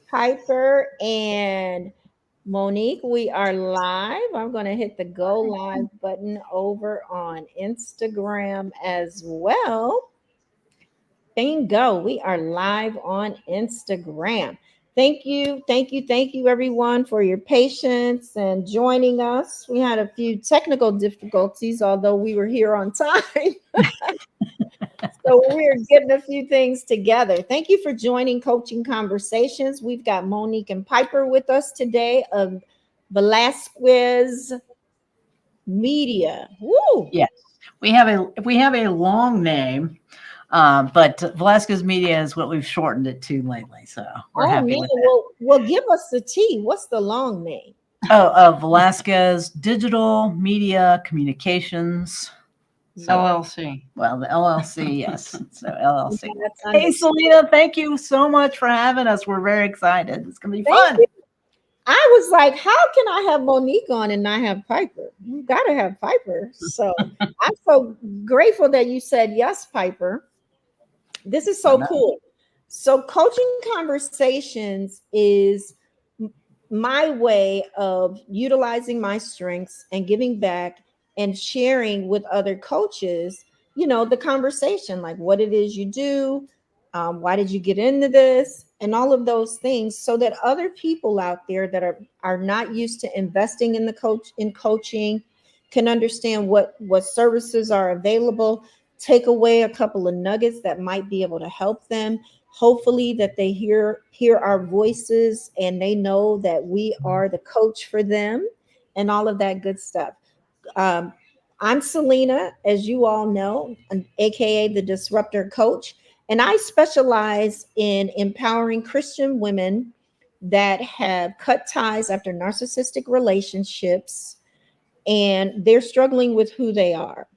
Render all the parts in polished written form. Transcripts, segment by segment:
Piper and Monique. We are live. I'm going to hit the go live button over on Instagram as well. Bingo. We are live on Instagram. Thank you, everyone, for your patience and joining us. We had a few technical difficulties, although we were here on time. So we're getting a few things together. Thank you for joining Coaching Conversations. We've got Monique and Piper with us today of Velásquez Media. Woo! Yes, we have a long name, but Velasquez Media is what we've shortened it to lately. So we're Oh happy man, with it. well, give us the T. What's the long name? Velasquez Digital Media Communications. So, LLC. well, the LLC, yes. So LLC. That's Hey, understood. Selena, thank you so much for having us. We're very excited. It's gonna be Thank fun. you. I was like, how can I have Monique on and not have Piper? You got to have Piper. So I'm so grateful that you said yes, Piper. This is I so know. cool. So, coaching conversations is my way of utilizing my strengths and giving back and sharing with other coaches, the conversation, like what it is you do, why did you get into this, and all of those things, so that other people out there that are not used to investing in coaching can understand what services are available, take away a couple of nuggets that might be able to help them. Hopefully that they hear our voices and they know that we are the coach for them and all of that good stuff. um, I'm Selena, as you all know, aka the Disruptor Coach, and I specialize in empowering Christian women that have cut ties after narcissistic relationships and they're struggling with who they are.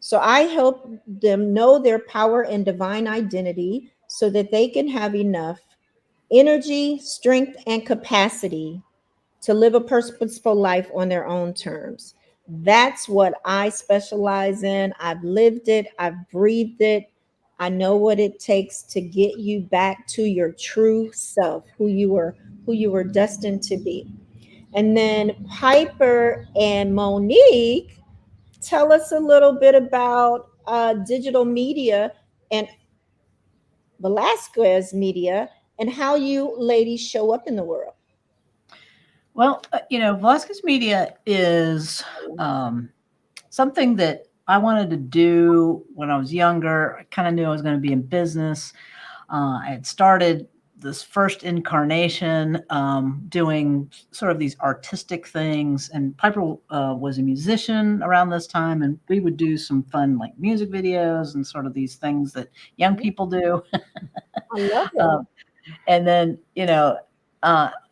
So I help them know their power and divine identity so that they can have enough energy, strength, and capacity to live a purposeful life on their own terms. That's what I specialize in. I've lived it, I've breathed it. I know what it takes to get you back to your true self, who you were destined to be. And then Piper and Monique, tell us a little bit about digital media and Velasquez Media and how you ladies show up in the world. Well, Velasquez Media is something that I wanted to do when I was younger. I kind of knew I was going to be in business. I had started this first incarnation doing sort of these artistic things, and Piper was a musician around this time, and we would do some fun like music videos and sort of these things that young people do. I love it. um, and then,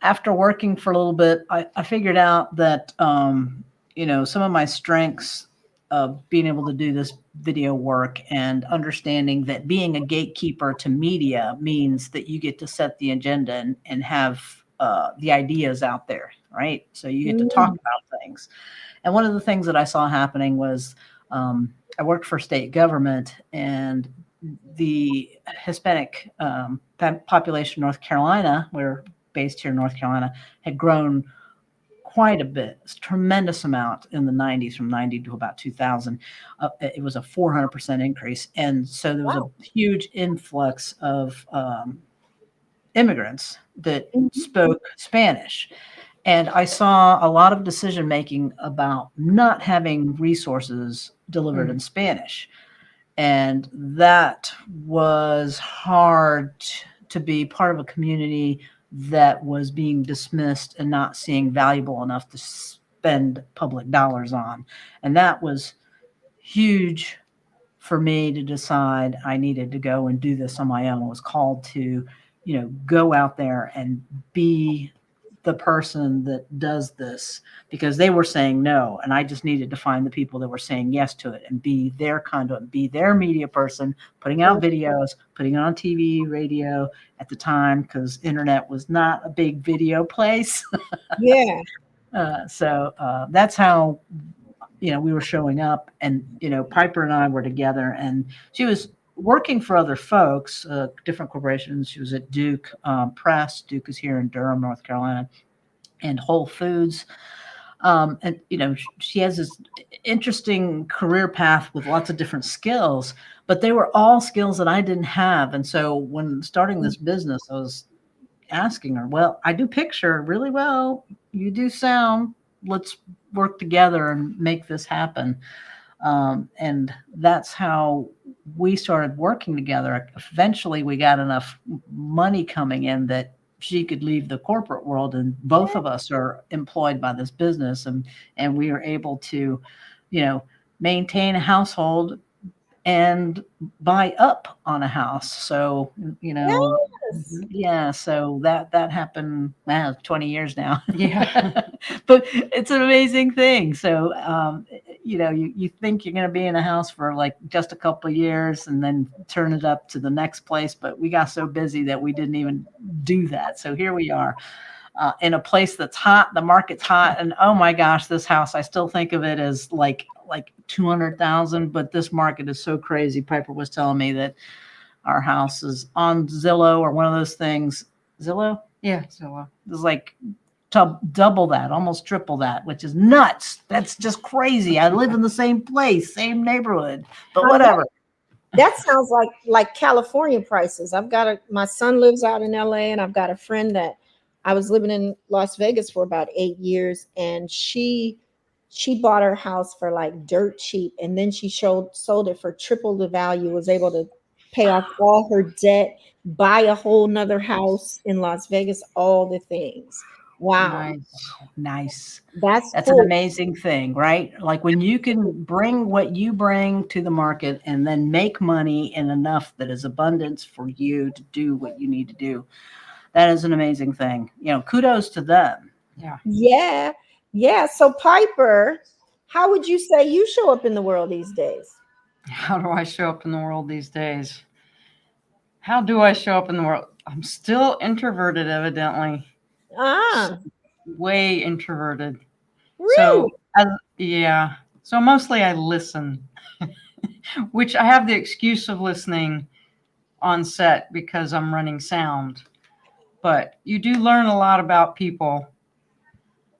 after working for a little bit, I figured out that, some of my strengths of being able to do this video work and understanding that being a gatekeeper to media means that you get to set the agenda and have the ideas out there, right? So you get to talk Mm, about things. And one of the things that I saw happening was I worked for state government, and the Hispanic population in North Carolina, we're based here in North Carolina, had grown quite a bit, a tremendous amount in the 90s, from 90 to about 2000. It was a 400% increase. And so there was a wow. huge influx of immigrants that Mhm. spoke Spanish. And I saw a lot of decision making about not having resources delivered Mm. in Spanish. And that was hard to be part of a community that was being dismissed and not seeing valuable enough to spend public dollars on. And that was huge for me to decide I needed to go and do this on my own. I was called to, go out there and be the person that does this, because they were saying no, and I just needed to find the people that were saying yes to it and be their conduit, be their media person, putting out videos, putting it on TV, radio at the time, because internet was not a big video place. Yeah. So that's how we were showing up. And Piper and I were together, and she was working for other folks, different corporations. She was at Duke Press. Duke is here in Durham, North Carolina, and Whole Foods. And she has this interesting career path with lots of different skills, but they were all skills that I didn't have. And so when starting this business, I was asking her, well, I do picture really well, you do sound, let's work together and make this happen. And that's how we started working together. Eventually we got enough money coming in that she could leave the corporate world, and both of us are employed by this business, and we are able to, maintain a household and buy up on a house. So, Yes. yeah, so that happened, 20 years now. Yeah. But it's an amazing thing. So, you think you're going to be in a house for like just a couple of years and then turn it up to the next place. But we got so busy that we didn't even do that. So here we are. In a place that's hot, the market's hot, and oh my gosh, this house, I still think of it as like 200,000, but this market is so crazy. Piper was telling me that our house is on Zillow or one of those things. Zillow? Yeah. So It's like double that, almost triple that, which is nuts. That's just crazy. I live in the same place, same neighborhood, but whatever. That sounds like California prices. My son lives out in LA, and I've got a friend that I was living in Las Vegas for about 8 years, and she bought her house for like dirt cheap, and then she sold it for triple the value, was able to pay off all her debt, buy a whole nother house in Las Vegas, all the things. Wow. Nice. That's That's an cool. amazing thing, right? Like when you can bring what you bring to the market and then make money in enough that is abundance for you to do what you need to do. That is an amazing thing. Kudos to them. yeah. Yeah. Yeah. So Piper, how would you say you show up in the world these days? How do I show up in the world these days? How do I show up in the world? I'm still introverted, evidently. Ah, Way introverted. really? So, yeah. So mostly I listen, which I have the excuse of listening on set because I'm running sound. But you do learn a lot about people,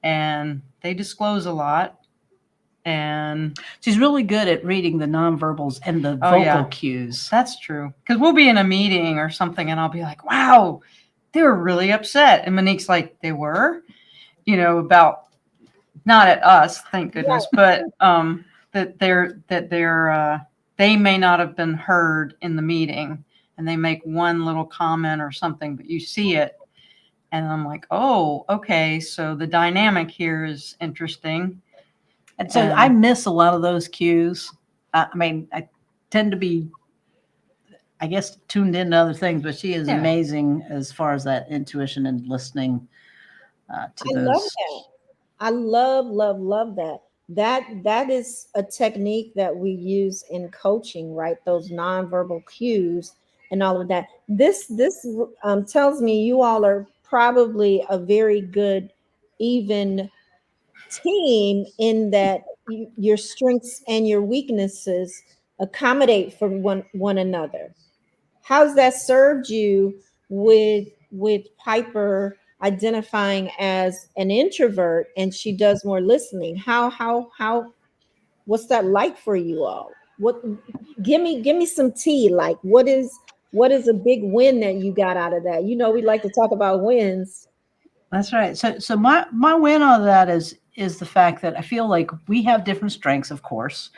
and they disclose a lot. And She's really good at reading the nonverbals and the Oh, vocal yeah. cues. that's true. Because we'll be in a meeting or something, and I'll be like, wow, they were really upset. And Monique's like, they were? About not at us, thank goodness, but that they may not have been heard in the meeting, and they make one little comment or something, but you see it, and I'm like, oh, okay, so the dynamic here is interesting. And so I miss a lot of those cues. I tend to be, I guess, tuned into other things, but she is Yeah. amazing as far as that intuition and listening to I love those. that. I love that. That is a technique that we use in coaching, right? Those nonverbal cues and all of that. This tells me you all are probably a very good, even team in that your strengths and your weaknesses accommodate for one another. How's that served you with Piper identifying as an introvert and she does more listening? How what's that like for you all? What give me some tea. Like what is a big win that you got out of that? We like to talk about wins. That's right. So my win on that is the fact that I feel like we have different strengths, of course,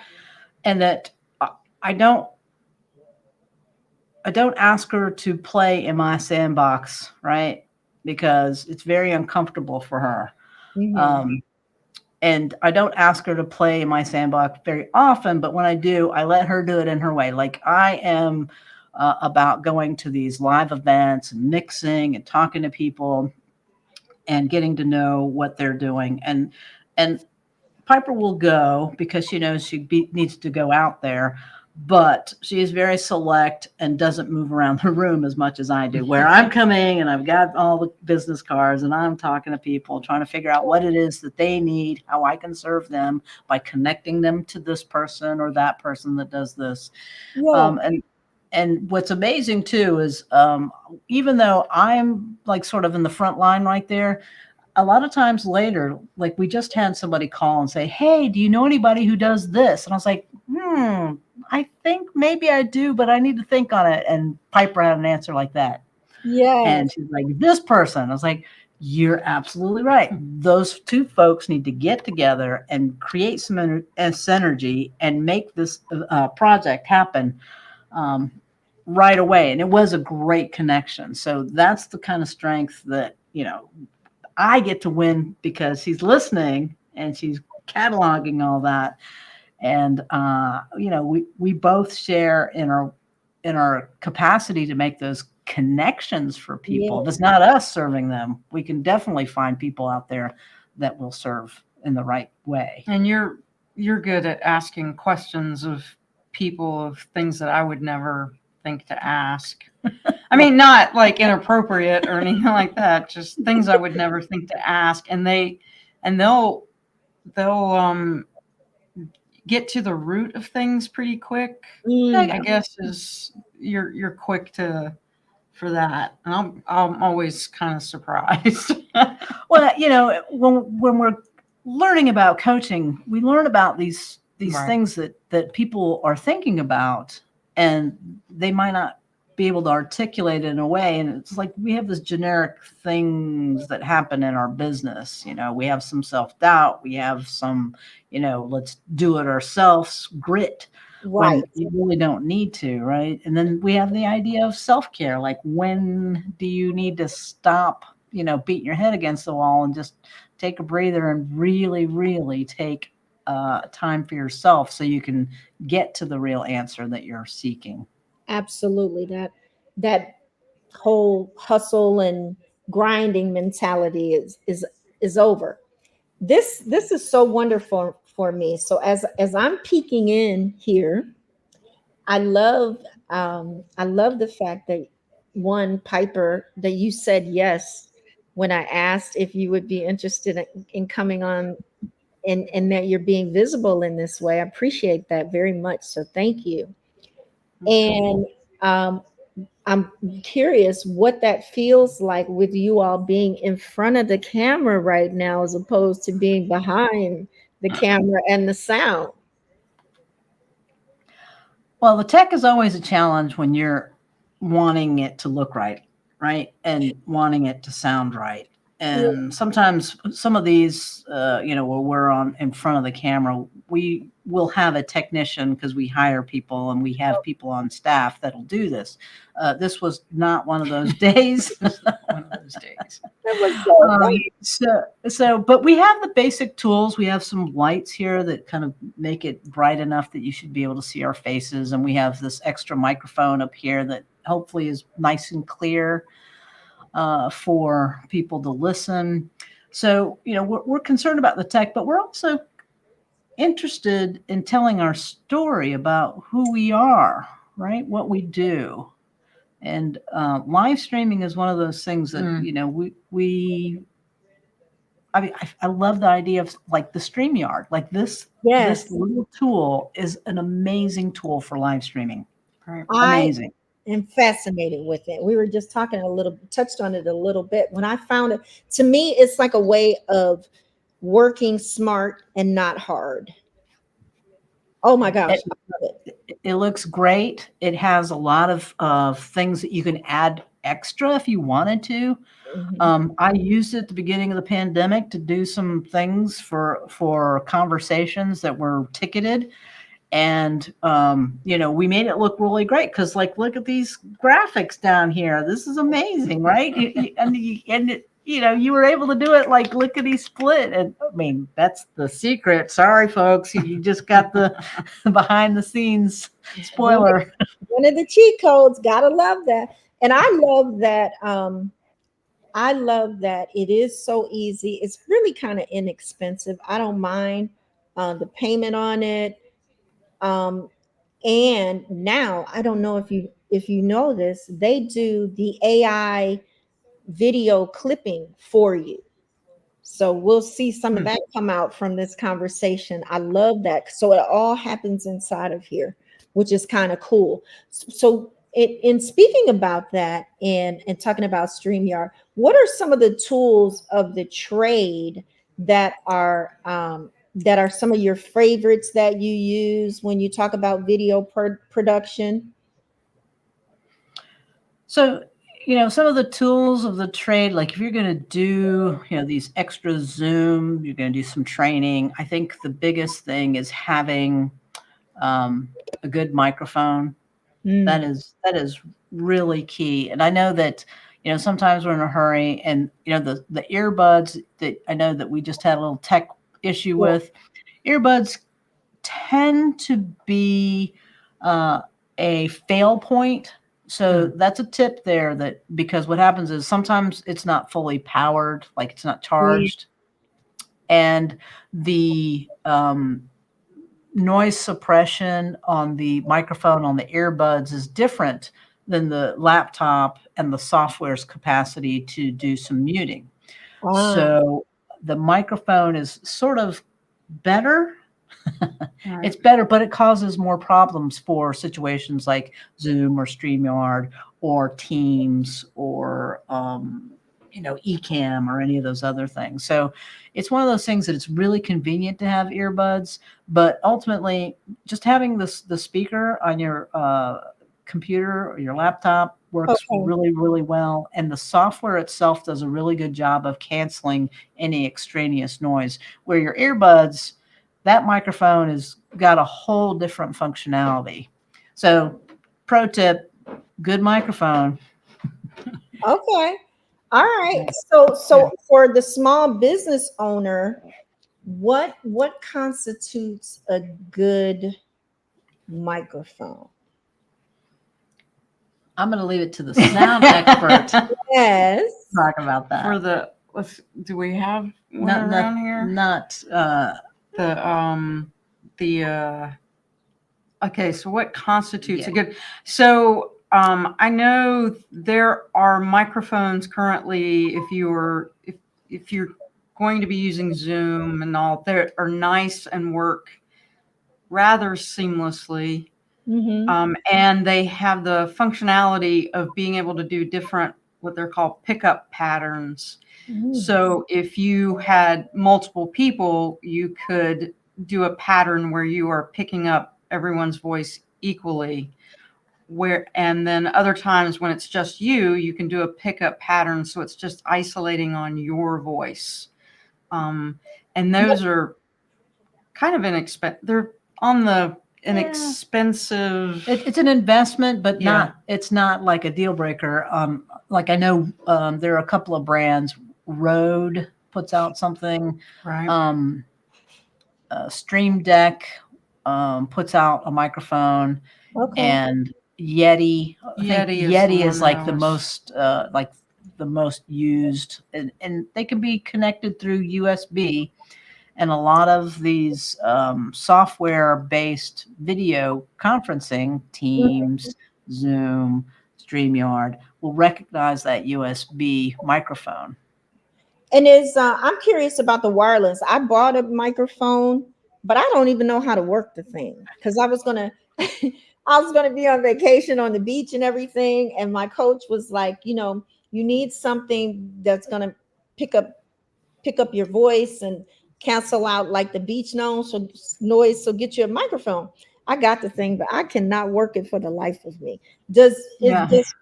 and that I don't I don't ask her to play in my sandbox, right? Because it's very uncomfortable for her. Mhm. Um, and I don't ask her to play in my sandbox very often, but when I do, I let her do it in her way. Like I am about going to these live events and mixing and talking to people and getting to know what they're doing. And Piper will go because she knows needs to go out there, but she is very select and doesn't move around the room as much as I do, where I'm coming and I've got all the business cards and I'm talking to people, trying to figure out what it is that they need, how I can serve them by connecting them to this person or that person that does this. Yeah. And and what's amazing too is even though I'm like sort of in the front line right there, a lot of times later, like we just had somebody call and say, "Hey, do you know anybody who does this?" And I was like, I think maybe I do, but I need to think on it. And Piper had an answer like that. Yes. And she's like, "This person." I was like, "You're absolutely right. Those two folks need to get together and create some synergy and make this project happen right away." And it was a great connection. So that's the kind of strength that, I get to win because he's listening and she's cataloging all that. And, we both share in our capacity to make those connections for people. If it's not us serving them, we can definitely find people out there that will serve in the right way. And you're good at asking questions of people of things that I would never think to ask. I mean, not like inappropriate or anything like that, just things I would never think to ask. And they'll get to the root of things pretty quick. I guess is you're quick for that. And I'm always kind of surprised. Well, when we're learning about coaching, we learn about these Right. things that people are thinking about, and they might not be able to articulate it in a way. And it's like we have this generic things that happen in our business. We have some self-doubt. We have some, let's do it ourselves grit. Right. When you really don't need to, right? And then we have the idea of self-care. Like, when do you need to stop, beating your head against the wall and just take a breather and really, really take time for yourself so you can get to the real answer that you're seeking. Absolutely. That whole hustle and grinding mentality is over. This is so wonderful for me. So as I'm peeking in here, I love the fact that, one, Piper, that you said yes when I asked if you would be interested in coming on, and that you're being visible in this way. I appreciate that very much. So thank you. And I'm curious what that feels like with you all being in front of the camera right now, as opposed to being behind the camera and the sound. Well, the tech is always a challenge when you're wanting it to look right, and wanting it to sound right. And sometimes some of these, where we're on in front of the camera, we will have a technician because we hire people and we have people on staff that'll do this. This was not one of those days. One of those days. But we have the basic tools. We have some lights here that kind of make it bright enough that you should be able to see our faces. And we have this extra microphone up here that hopefully is nice and clear for people to listen. So, we're concerned about the tech, but we're also interested in telling our story about who we are, right? What we do. And live streaming is one of those things that, I love the idea of like the StreamYard. Like this little tool is an amazing tool for live streaming. Right. Amazing. I'm fascinated with it. We were just touched on it a little bit. When I found it, to me, it's like a way of working smart and not hard. Oh my gosh, I love it. It looks great. It has a lot of things that you can add extra if you wanted to. I used it at the beginning of the pandemic to do some things for conversations that were ticketed. And, we made it look really great because, like, look at these graphics down here. This is amazing, right? You were able to do it like lickety split. And I mean, that's the secret. Sorry, folks. You just got the behind the scenes spoiler. One of the cheat codes. Gotta love that. And I love that. I love that it is so easy. It's really kind of inexpensive. I don't mind the payment on it. And now I don't know if you know this, they do the AI video clipping for you. So we'll see some of that come out from this conversation. I love that. So it all happens inside of here, which is kind of cool. So in speaking about that and talking about StreamYard, what are some of the tools of the trade that are some of your favorites that you use when you talk about video production? So, some of the tools of the trade, like if you're going to do, these extra Zoom, you're going to do some training. I think the biggest thing is having a good microphone. Mm. That is really key. And I know that, sometimes we're in a hurry, and the earbuds that I know that we just had a little tech issue with, earbuds tend to be a fail point. So that's a tip there, that because what happens is sometimes it's not fully powered, like it's not charged, and the noise suppression on the microphone on the earbuds is different than the laptop and the software's capacity to do some muting. So the microphone is sort of better. It's better, but it causes more problems for situations like Zoom or StreamYard or Teams or Ecamm or any of those other things. So it's one of those things that it's really convenient to have earbuds, but ultimately just having the speaker on your computer or your laptop works really, really well. And the software itself does a really good job of canceling any extraneous noise, where your earbuds, that microphone has got a whole different functionality. So pro tip, good microphone. Okay. All right. So for the small business owner, what constitutes a good microphone? I'm going to leave it to the sound expert to Yes. talk about that. For the, do we have one around here? Okay, so what constitutes a good, so I know there are microphones currently, if you're going to be using Zoom and all, that are nice and work rather seamlessly. And they have the functionality of being able to do different, what they're called pickup patterns. So if you had multiple people, you could do a pattern where you are picking up everyone's voice equally. And then other times when it's just you, you can do a pickup pattern, so it's just isolating on your voice. And those are kind of inexpensive. They're on the inexpensive. It's an investment, but it's not like a deal breaker. Like I know there are a couple of brands. Rode puts out something. Right. Stream Deck puts out a microphone, and Yeti. I think Yeti is like the most used, and they can be connected through USB. And a lot of these software-based video conferencing, Teams, Zoom, StreamYard, will recognize that USB microphone. And I'm curious about the wireless. I bought a microphone, but I don't even know how to work the thing, because I was gonna be on vacation on the beach and everything, and my coach was like, you need something that's gonna pick up your voice and cancel out like the beach noise. So get you a microphone. I got the thing, but I cannot work it for the life of me. Does the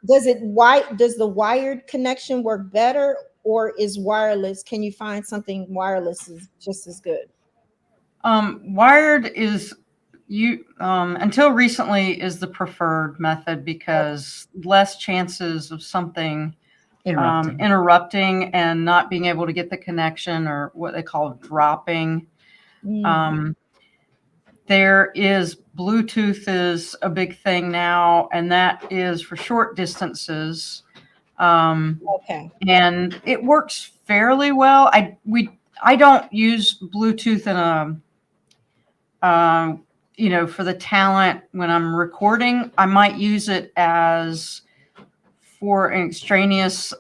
wired connection work better, or is wireless? Can you find something wireless is just as good? Wired is until recently is the preferred method, because less chances of something interrupting and not being able to get the connection, or what they call dropping. There is Bluetooth is a big thing now, and that is for short distances. And it works fairly well. I don't use Bluetooth in for the talent when I'm recording. I might use it as for an extraneous,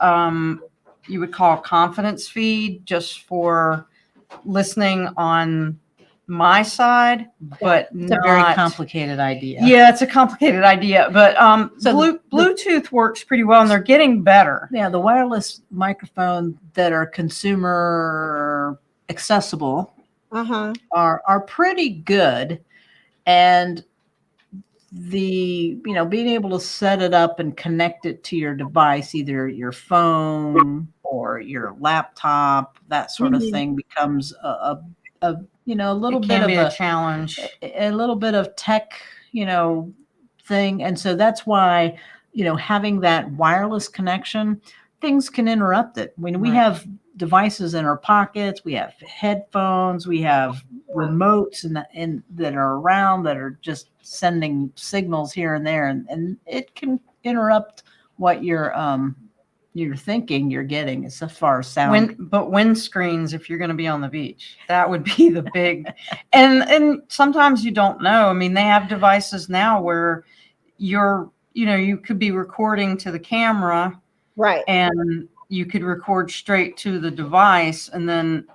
you would call confidence feed, just for listening on my side, but It's not a very complicated idea. Yeah, it's a complicated idea, but So Bluetooth works pretty well, and they're getting better. Yeah, the wireless microphone that are consumer accessible Uh-huh. are pretty good. And being able to set it up and connect it to your device, either your phone or your laptop, that sort of Mhm. thing becomes a little It bit can of be a challenge. a little bit of tech, thing. And so that's why, having that wireless connection, things can interrupt it. When we Right. have devices in our pockets, we have headphones, we have remotes and that are around that are just sending signals here and there, and it can interrupt what you're thinking you're getting as far as sound. But windscreens, if you're going to be on the beach, that would be the big. And sometimes you don't know. I mean, they have devices now where you could be recording to the camera, Right. and you could record straight to the device. And then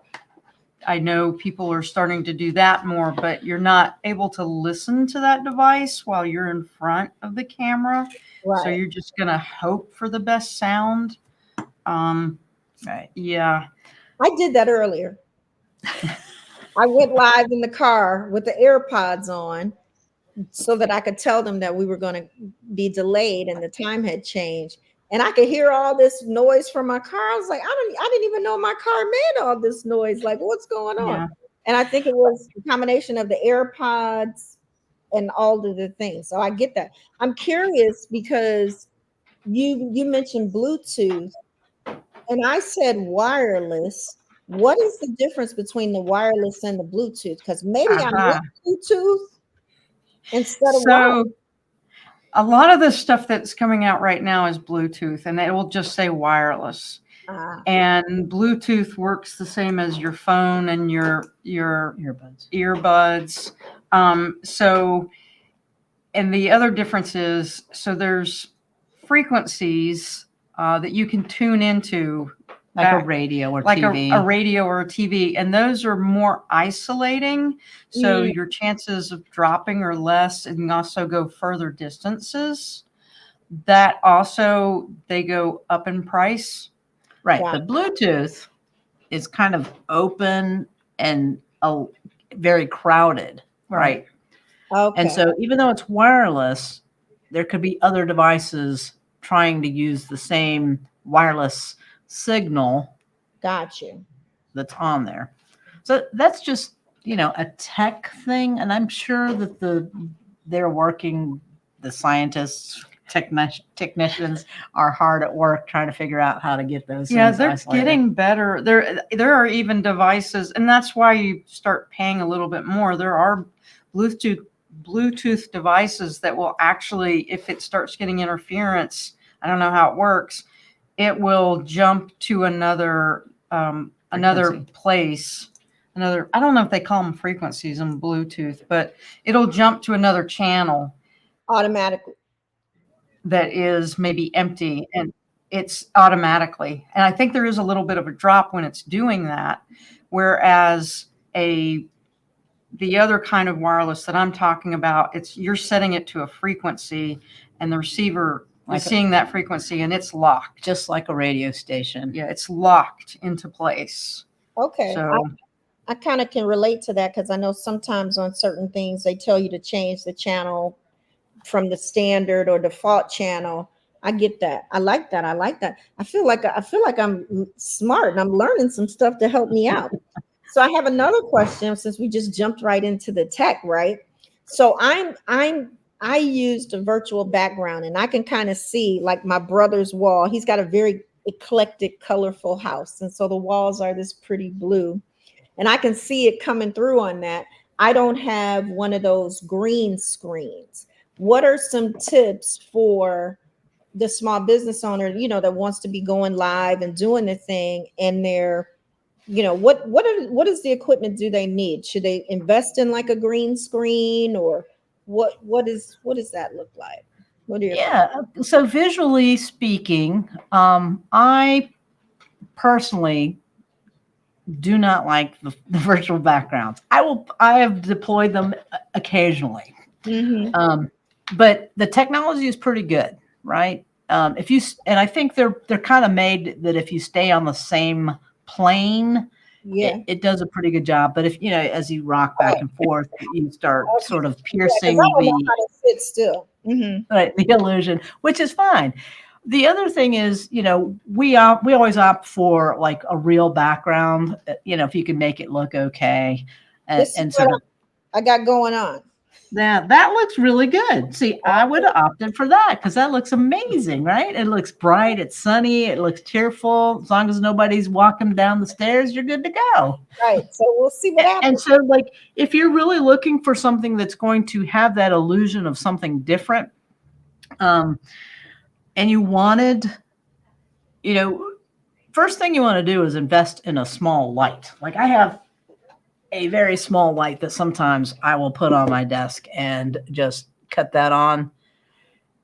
I know people are starting to do that more, but you're not able to listen to that device while you're in front of the camera. Right. So you're just going to hope for the best sound. Right. Yeah. I did that earlier. I went live in the car with the AirPods on so that I could tell them that we were going to be delayed and the time had changed. And I could hear all this noise from my car. I was like, I didn't even know my car made all this noise. Like, what's going on? Yeah. And I think it was a combination of the AirPods and all of the things. So I get that. I'm curious because you mentioned Bluetooth and I said wireless. What is the difference between the wireless and the Bluetooth? Because maybe I Uh-huh. meant Bluetooth instead of So wireless. a lot of the stuff that's coming out right now is Bluetooth, and it will just say wireless. And Bluetooth works the same as your phone and your earbuds. And the other difference is, so there's frequencies that you can tune into, Like a radio or like TV. a radio or a TV, and those are more isolating. So Mm. your chances of dropping are less, and you can also go further distances. That also, they go up in price. Right. Yeah. The Bluetooth is kind of open and very crowded. Right. Okay. And so even though it's wireless, there could be other devices trying to use the same wireless signal Got you. that's on there. So that's just, a tech thing. And I'm sure that they're working, the scientists, technicians are hard at work trying to figure out how to get those things They're isolated. getting better. There are even devices, and that's why you start paying a little bit more. There are Bluetooth devices that will actually, if it starts getting interference, I don't know how it works, it will jump to another place. I don't know if they call them frequencies in Bluetooth, but it'll jump to another channel Automatically. that is maybe empty, and it's automatically. And I think there is a little bit of a drop when it's doing that, whereas the other kind of wireless that I'm talking about, you're setting it to a frequency, and the receiver is seeing that frequency, and it's locked. Just like a radio station. Yeah, it's locked into place. Okay. So I kind of can relate to that because I know sometimes on certain things they tell you to change the channel from the standard or default channel. I get that. I like that. I feel like I'm smart and I'm learning some stuff to help me out. So I have another question since we just jumped right into the tech, right? So I used a virtual background and I can kind of see like my brother's wall. He's got a very eclectic, colorful house. And so the walls are this pretty blue. And I can see it coming through on that. I don't have one of those green screens. What are some tips for the small business owner, that wants to be going live and doing the thing, and they're, what is the equipment do they need? Should they invest in like a green screen, or what does that look like? What are your thoughts? So visually speaking, I personally do not like the virtual backgrounds. I have deployed them occasionally. But the technology is pretty good, right? And I think they're kind of made that if you stay on the same plane, Yeah. it does a pretty good job. But if, as you rock back and forth, you start Okay. sort of Yeah, 'cause I piercing don't know the how to sit still. right, the illusion, which is fine. The other thing is, we always opt for like a real background, if you can make it look okay. This is And so what I got going on. that looks really good. See, I would have opted for that because that looks amazing, right? It looks bright, it's sunny, it looks cheerful. As long as nobody's walking down the stairs, you're good to go. Right. So we'll see what happens. And so, like, if you're really looking for something that's going to have that illusion of something different, and you wanted, first thing you want to do is invest in a small light. Like I have a very small light that sometimes I will put on my desk and just cut that on.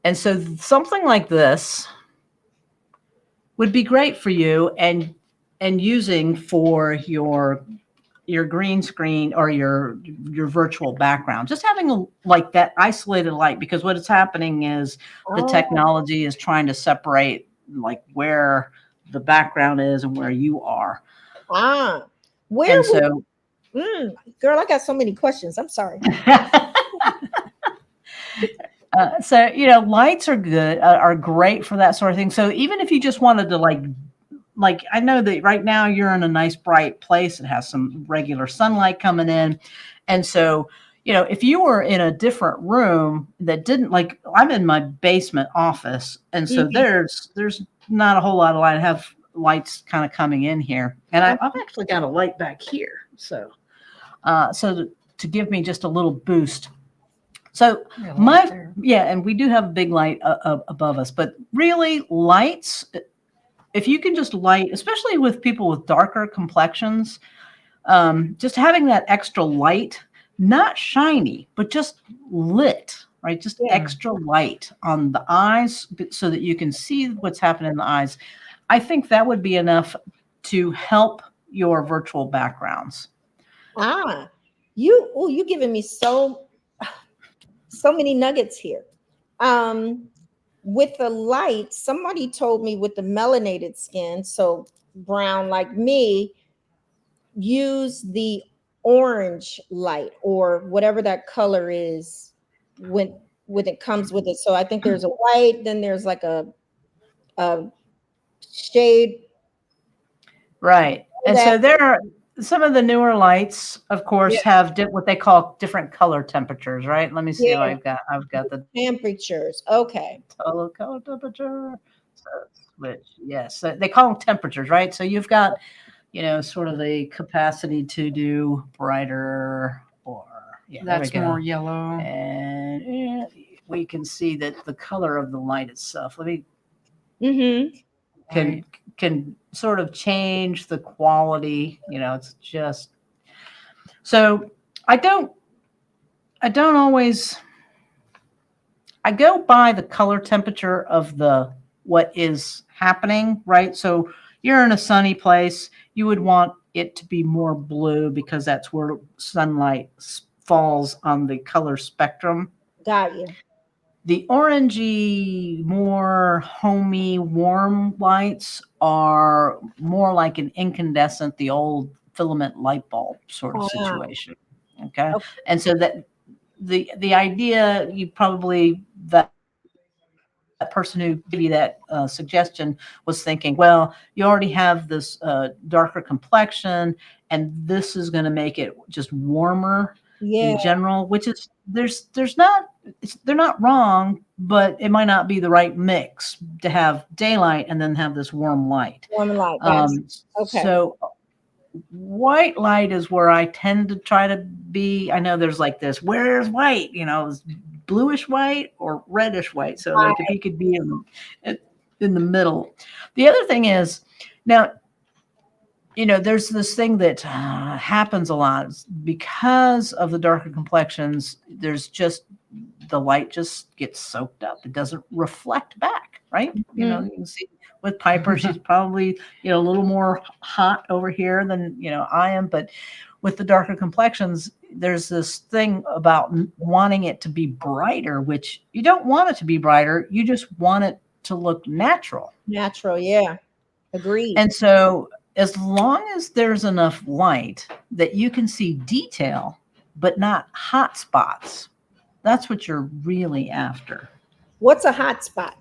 And so something like this would be great for you and using for your green screen or your virtual background, just having like that isolated light, because what is happening is the technology is trying to separate like where the background is and where you are. Where and so girl, I got so many questions. I'm sorry. So lights are good, are great for that sort of thing. So even if you just wanted to like I know that right now you're in a nice bright place, it has some regular sunlight coming in, and so if you were in a different room that didn't, like I'm in my basement office, and so there's not a whole lot of light. I have lights kind of coming in here, and I've actually got a light back here, so to give me just a little boost. So and we do have a big light above us, but really lights, if you can just light, especially with people with darker complexions, just having that extra light, not shiny, but just lit, right? Just extra light on the eyes so that you can see what's happening in the eyes. I think that would be enough to help your virtual backgrounds. You giving me so many nuggets here. With the light, somebody told me with the melanated skin, so brown like me, use the orange light or whatever that color is when it comes with it. So I think there's a white, then there's like a shade. Right. And so there are some of the newer lights, of course, have what they call different color temperatures, right? Let me see what I've got the temperatures. Okay. Total color temperature. So switch. Yes. So they call them temperatures, right? So you've got, sort of the capacity to do brighter or that's more yellow. And we can see that the color of the light itself. Let me can sort of change the quality. It's just so I don't always. I go by the color temperature of what is happening, right? So you're in a sunny place, you would want it to be more blue because that's where sunlight falls on the color spectrum. Got you. The orangey, more homey, warm lights are more like an incandescent, the old filament light bulb sort of situation. Okay. And so that the idea, you probably, that person who gave you that suggestion was thinking, well, you already have this darker complexion, and this is going to make it just warmer in general, which is they're not wrong, but it might not be the right mix to have daylight and then have this warm light. Okay. So white light is where I tend to try to be. I know there's like this, where's white? Bluish white or reddish white. So like if you could be in the middle. The other thing is now, there's this thing that happens a lot because of the darker complexions. There's just the light just gets soaked up. It doesn't reflect back, right? You can see with Piper. She's probably, a little more hot over here than, I am. But with the darker complexions, there's this thing about wanting it to be brighter, which you don't want it to be brighter. You just want it to look natural. Natural. Yeah. Agreed. And so as long as there's enough light that you can see detail, but not hot spots, that's what you're really after. What's a hot spot?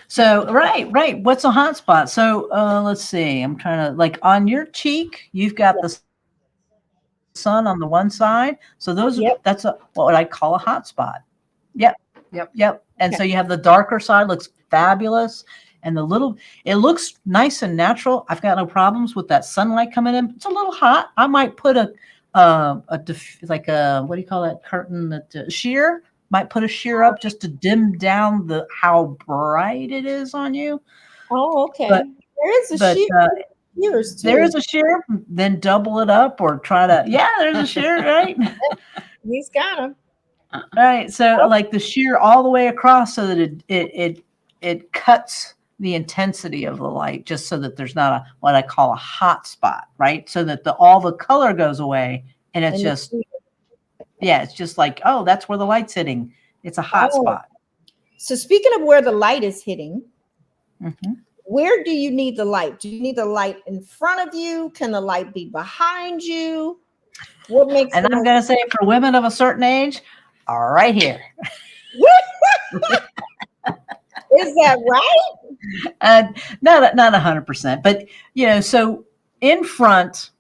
So, right. What's a hot spot? So, let's see. I'm trying to, like, on your cheek, you've got the sun on the one side. So that's what I call a hot spot. Yep. And so you have the darker side, looks fabulous. And it looks nice and natural. I've got no problems with that sunlight coming in. It's a little hot. I might put what do you call that curtain, sheer? Might put a sheer up just to dim down how bright it is on you. Oh, okay. There is a sheer. There is a sheer. Then double it up or try to. Yeah, there's a sheer, right? He's got them. All right. So like the sheer all the way across, so that it cuts the intensity of the light, just so that there's not what I call a hot spot, right? So that all the color goes away, and it's just. Yeah, it's just like, oh, that's where the light's hitting. It's a hot spot. So speaking of where the light is hitting, where do you need the light? Do you need the light in front of you? Can the light be behind you? What makes? And I'm going to say for women of a certain age, right here. Is that right? Not 100%, but so in front.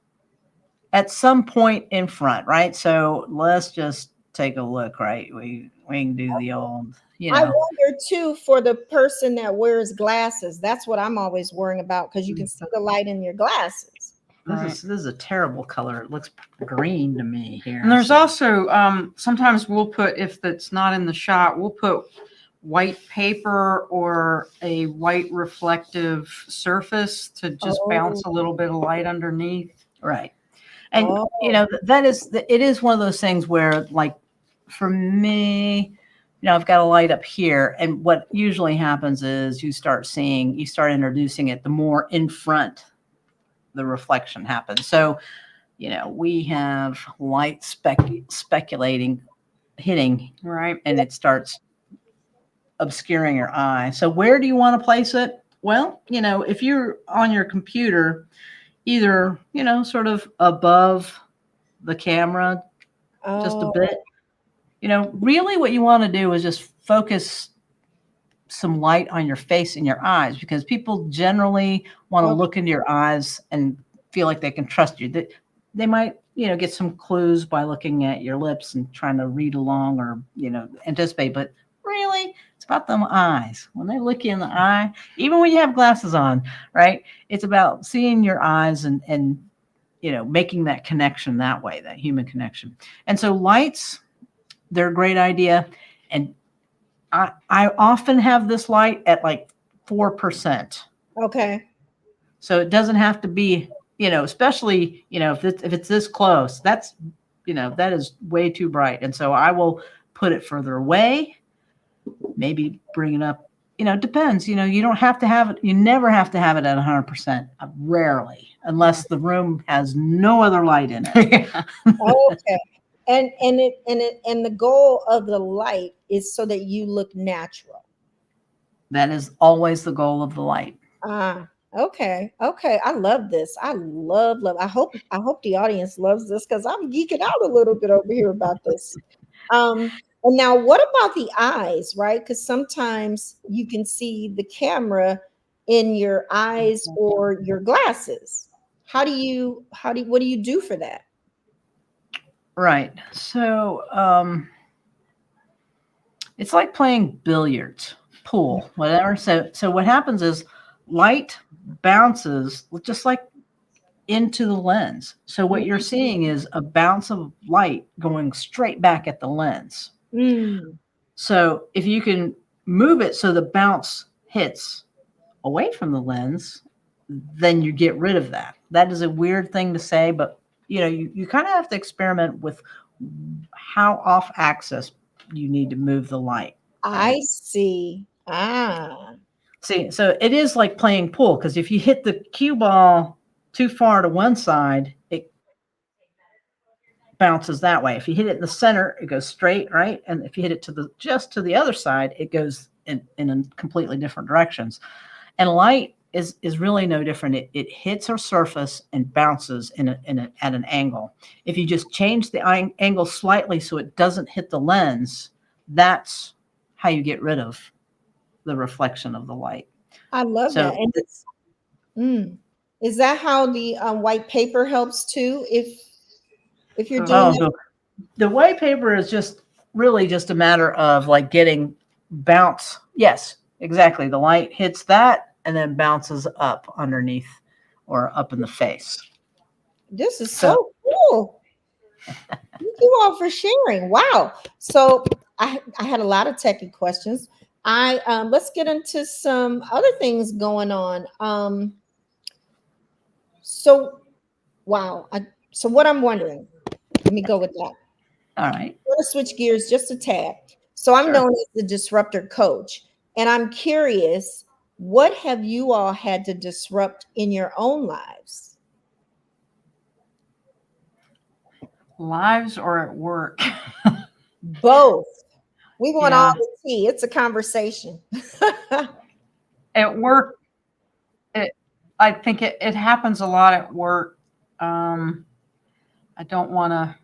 At some point in front, right? So let's just take a look, right? We can do the old, I wonder too, for the person that wears glasses, that's what I'm always worrying about, because you can see the light in your glasses. This is a terrible color. It looks green to me here. And there's also, sometimes we'll put, if that's not in the shot, we'll put white paper or a white reflective surface to just bounce a little bit of light underneath. Right. And, it is one of those things where, like, for me, I've got a light up here. And what usually happens is you start introducing it, the more in front the reflection happens. So, we have light speculating, hitting, right, and it starts obscuring your eye. So where do you want to place it? Well, if you're on your computer, either, sort of above the camera, just a bit, really what you want to do is just focus some light on your face and your eyes, because people generally want to look into your eyes and feel like they can trust you. They might, get some clues by looking at your lips and trying to read along or, anticipate, but really it's about them eyes. When they look you in the eye, even when you have glasses on, right? It's about seeing your eyes and making that connection that way, that human connection. And so lights, they're a great idea. And I often have this light at like 4%. Okay. So it doesn't have to be, especially, if it's this close, that's, that is way too bright. And so I will put it further away, maybe bring it up, it depends, you don't have to have it. You never have to have it at 100%, rarely, unless the room has no other light in it. Okay. And the goal of the light is so that you look natural. That is always the goal of the light. Okay. I love this. I love. I hope the audience loves this, because I'm geeking out a little bit over here about this. And now what about the eyes, right? Because sometimes you can see the camera in your eyes or your glasses. What do you do for that? Right. So it's like playing billiards, pool, whatever. So what happens is light bounces just like into the lens. So what you're seeing is a bounce of light going straight back at the lens. So if you can move it so the bounce hits away from the lens, then you get rid of that. That is a weird thing to say, but you kind of have to experiment with how off axis you need to move the light. I see. See, so it is like playing pool, because if you hit the cue ball too far to one side, it bounces that way. If you hit it in the center, it goes straight, right? And if you hit it to the other side, it goes in completely different directions. And light is really no different. It hits a surface and bounces at an angle. If you just change the angle slightly so it doesn't hit the lens, that's how you get rid of the reflection of the light. I love So that. And it's, is that how the white paper helps too? If you're doing that? the white paper is just really just a matter of like getting bounce. Yes, exactly. The light hits that and then bounces up underneath or up in the face. This is so cool. Thank you all for sharing. Wow. So I had a lot of techie questions. Let's get into some other things going on. So wow. So what I'm wondering, let me go with that. All right. I'm going to switch gears just a tad. So I'm known as the disruptor coach, and I'm curious, what have you all had to disrupt in your own lives? Lives or at work? Both. We want all the tea. It's a conversation. At work, I think it happens a lot at work. I don't want to.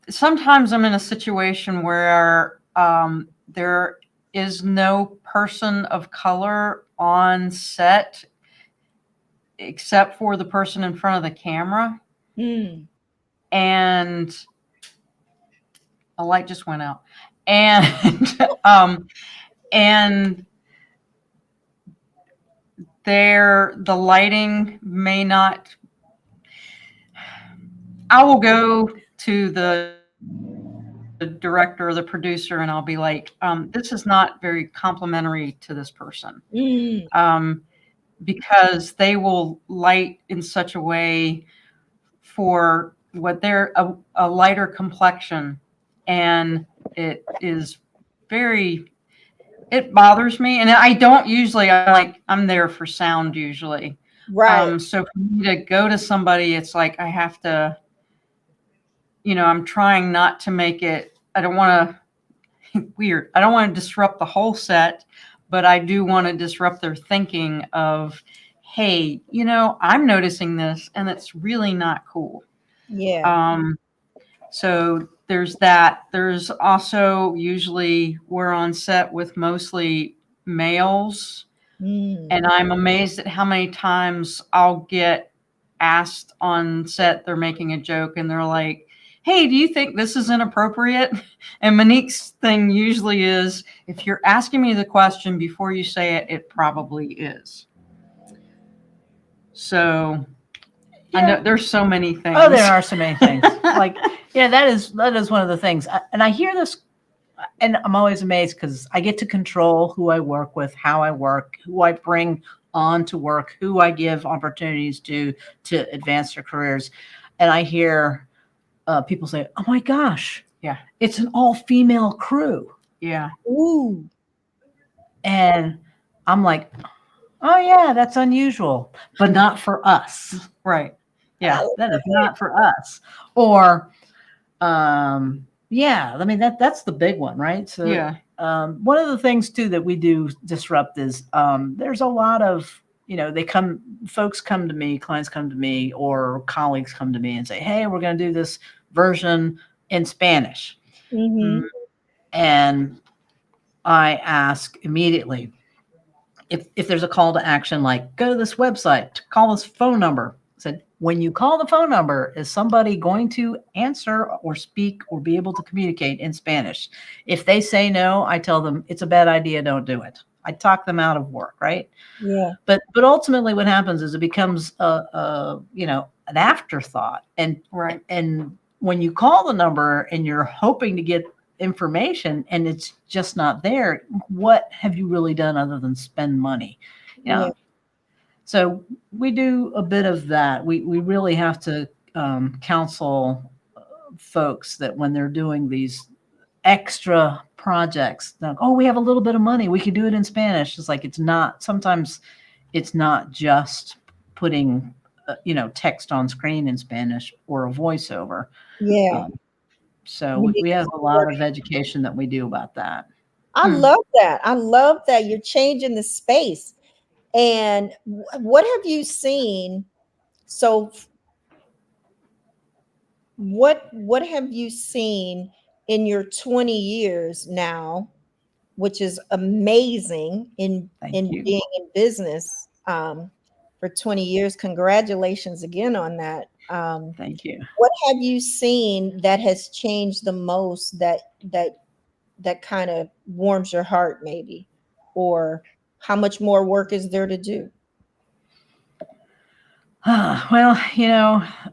Sometimes I'm in a situation where there is no person of color on set except for the person in front of the camera. And a light just went out. And and the lighting may not. I will go to the director or the producer and I'll be like, this is not very complimentary to this person. Because they will light in such a way for what they're a lighter complexion, and it bothers me. And I don't usually, I'm there for sound usually. Right. So for me to go to somebody, it's like I have to, I'm trying not to make it, I don't want to, weird. I don't want to disrupt the whole set, but I do want to disrupt their thinking of, hey, I'm noticing this and it's really not cool. Yeah. So there's that. There's also usually we're on set with mostly males. And I'm amazed at how many times I'll get asked on set, they're making a joke and they're like, hey, do you think this is inappropriate? And Monique's thing usually is, if you're asking me the question before you say it, it probably is. So I know there's so many things. Oh, there are so many things. Like, that is one of the things. And I hear this and I'm always amazed because I get to control who I work with, how I work, who I bring on to work, who I give opportunities to advance their careers. And I hear people say, oh my gosh, it's an all-female crew. Yeah. Ooh. And I'm like, oh yeah, that's unusual, but not for us. Right. Yeah. That is not for us. Or, I mean, that's the big one, right? So, one of the things too that we do disrupt is there's a lot of, folks come to me, clients come to me, or colleagues come to me and say, hey, we're going to do this version in Spanish. And I ask immediately if there's a call to action, like go to this website, call this phone number. I said, when you call the phone number, is somebody going to answer or speak or be able to communicate in Spanish? If they say no, I tell them it's a bad idea. Don't do it. I talk them out of work. Right. Yeah. But ultimately what happens is it becomes an afterthought. And when you call the number and you're hoping to get information and it's just not there, what have you really done other than spend money? So we do a bit of that. We really have to counsel folks that when they're doing these extra projects. Like, oh, we have a little bit of money. We could do it in Spanish. It's like, sometimes it's not just putting, text on screen in Spanish or a voiceover. Yeah. So You we need have to a lot work. of education that we do about that. I love that. I love that you're changing the space. And what have you seen? So what have you seen in your 20 years now, which is amazing in Thank you. being in business for 20 years. Congratulations again on that. Thank you. What have you seen that has changed the most, that kind of warms your heart, maybe? Or how much more work is there to do? Well,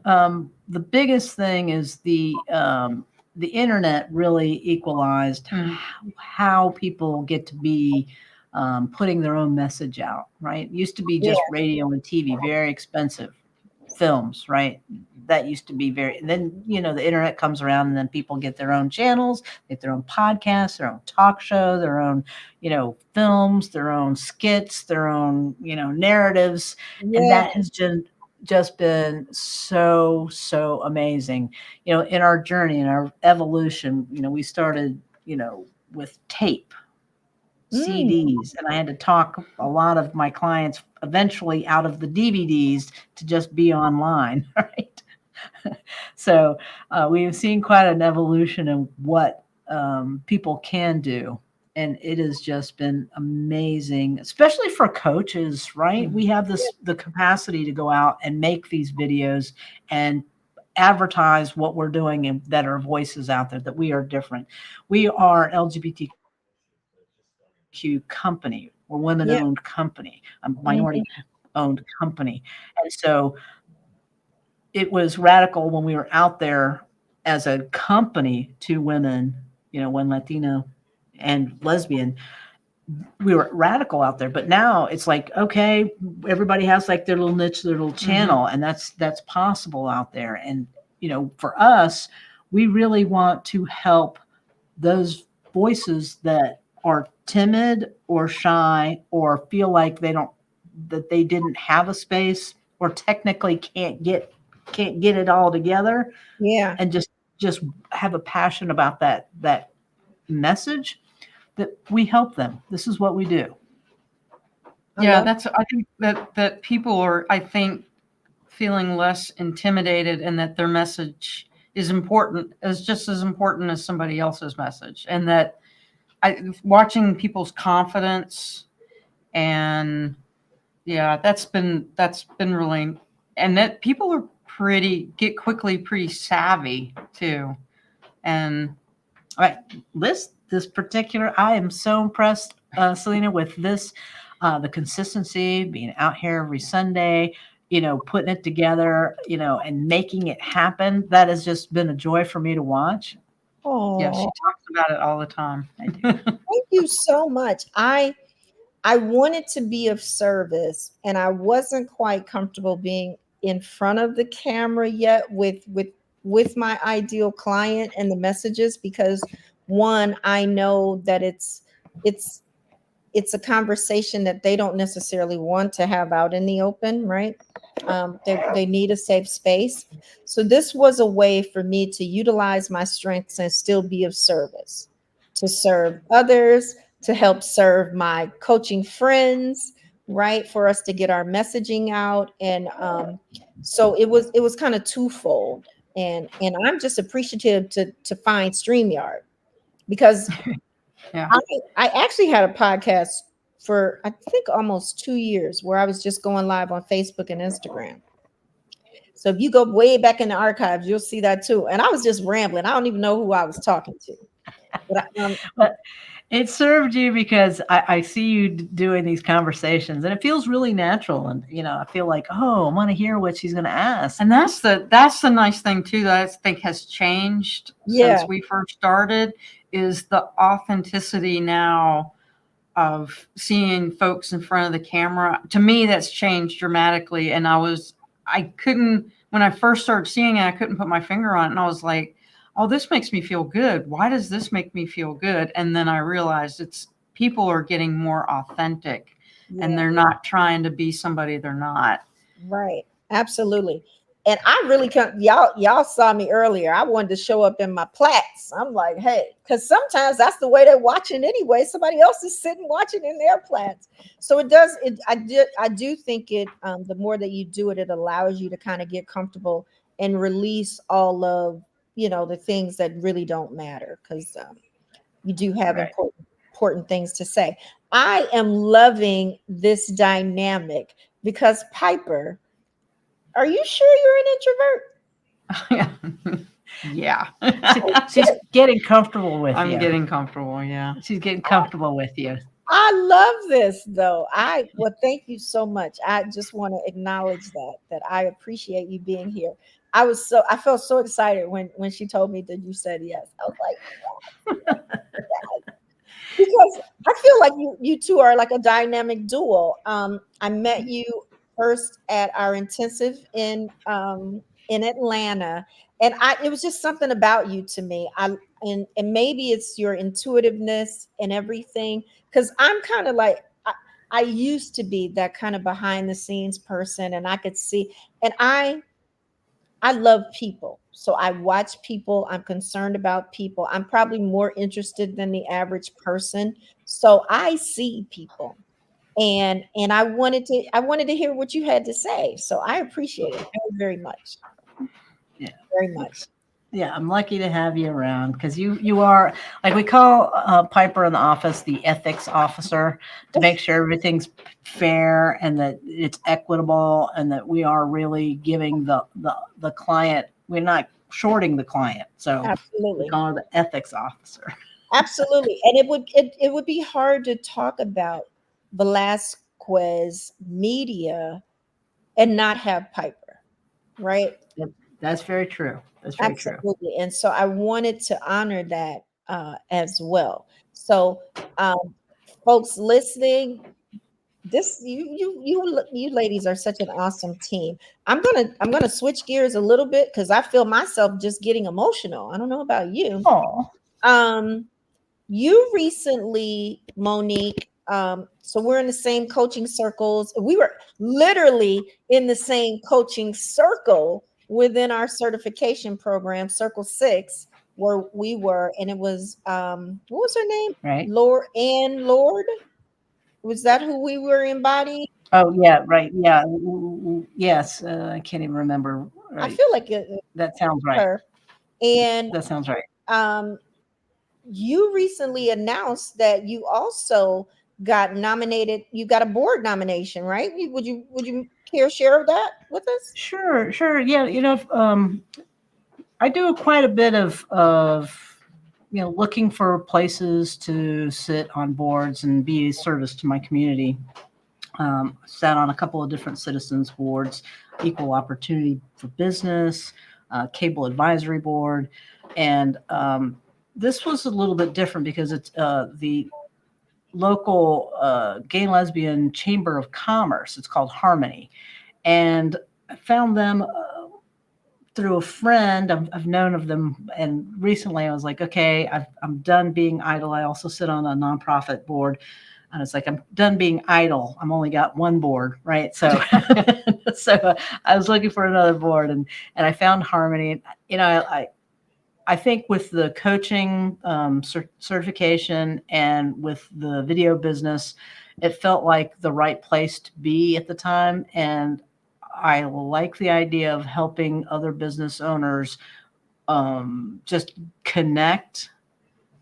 the biggest thing is the internet really equalized how people get to be putting their own message out, right? It used to be just radio and TV, very expensive. Films, right? That used to be then, the internet comes around, and then people get their own channels, get their own podcasts, their own talk show, their own, films, their own skits, their own, narratives. And that has just been so amazing. In our journey, in our evolution, we started, with tape, CDs, and I had to talk a lot of my clients eventually out of the DVDs to just be online, right? So we've seen quite an evolution in what people can do, and it has just been amazing, especially for coaches, right? We have the capacity to go out and make these videos and advertise what we're doing, and that are voices out there, that we are different. We are LGBTQ company. We're women-owned company, a minority-owned company. And so it was radical when we were out there as a company to women, when Latino and lesbian, we were radical out there. But now it's like, okay, everybody has like their little niche, their little channel, and that's possible out there. And, for us, we really want to help those voices that are timid or shy, or feel like that they didn't have a space, or technically can't get it all together. Yeah. And just have a passion about that message, that we help them. This is what we do. Yeah, I think that people are, I think, feeling less intimidated, and that their message is just as important as somebody else's message. And that watching people's confidence, and that's been really, and that people are get quickly pretty savvy too. And this particular, I am so impressed, Selena, with this, the consistency, being out here every Sunday, putting it together, and making it happen. That has just been a joy for me to watch. Oh, yeah, she talks about it all the time. I do. Thank you so much. I wanted to be of service, and I wasn't quite comfortable being in front of the camera yet with my ideal client and the messages, because one, I know that it's a conversation that they don't necessarily want to have out in the open, right? They need a safe space. So this was a way for me to utilize my strengths and still be of service, to serve others, to help serve my coaching friends, right? For us to get our messaging out. And so it was kind of twofold. And I'm just appreciative to find StreamYard, because I actually had a podcast for, I think, almost 2 years, where I was just going live on Facebook and Instagram. So if you go way back in the archives, you'll see that too. And I was just rambling. I don't even know who I was talking to. But it served you, because I see you doing these conversations, and it feels really natural. And, I feel like, oh, I want to hear what she's going to ask. And that's the nice thing too, that I think has changed since we first started, is the authenticity now of seeing folks in front of the camera. To me, that's changed dramatically. And when I first started seeing it, I couldn't put my finger on it. And I was like, oh, this makes me feel good. Why does this make me feel good? And then I realized it's people are getting more authentic and Yeah. they're not trying to be somebody they're not. Right. Absolutely. And I really can't, y'all saw me earlier. I wanted to show up in my plaits. I'm like, hey, because sometimes that's the way they're watching anyway. Somebody else is sitting watching in their plaits. So it does, I do think it, the more that you do it, it allows you to kind of get comfortable and release all of, the things that really don't matter. Because you do have Right. important things to say. I am loving this dynamic because Piper, are you sure you're an introvert? Yeah. She's getting comfortable with I'm you. getting comfortable. Yeah. She's getting comfortable with you. I love this though. Well, thank you so much. I just want to acknowledge that I appreciate you being here. I felt so excited when she told me that you said yes. I was like, because I feel like you two are like a dynamic duo. I met you first at our intensive in Atlanta, and it was just something about you to me. And maybe it's your intuitiveness and everything, because I'm kind of like I used to be that kind of behind the scenes person, and I could see, and I love people. So I watch people. I'm concerned about people. I'm probably more interested than the average person. So I see people. And I wanted to hear what you had to say. So I appreciate it very, very much. Yeah. Very much. Yeah, I'm lucky to have you around because you are, like, we call Piper in the office the ethics officer, to make sure everything's fair and that it's equitable and that we are really giving the client, we're not shorting the client. So we Absolutely. call her the ethics officer. Absolutely. And it would be hard to talk about Velasquez media and not have Piper, right? That's very true. That's very true. Absolutely. And so I wanted to honor that as well. So folks listening, this you ladies are such an awesome team. I'm gonna switch gears a little bit because I feel myself just getting emotional. I don't know about you. Oh, Um, you recently, Monique, so we're in the same coaching circles. We were literally in the same coaching circle within our certification program, Circle 6, where we were, and it was what was her name? right. Lord. Was that who we were embodying? Oh, yeah, right. Yeah. Yes. I can't even remember. I Right. feel like it was That sounds right. her. And That sounds right. um, you recently announced that you also got nominated. You got a board nomination, right? Would you care to share that with us? Sure, sure. Yeah, I do quite a bit of looking for places to sit on boards and be a service to my community. Sat on a couple of different citizens boards, Equal Opportunity for Business, Cable Advisory Board, and this was a little bit different because it's the local gay and lesbian chamber of commerce. It's called Harmony, and I found them through a friend. I've known of them, and recently I was like, okay, I'm done being idle. I also sit on a nonprofit board, and it's like I'm done being idle. I'm only got one board, right? So, so I was looking for another board, and I found Harmony. I think with the coaching certification and with the video business, it felt like the right place to be at the time. And I like the idea of helping other business owners just connect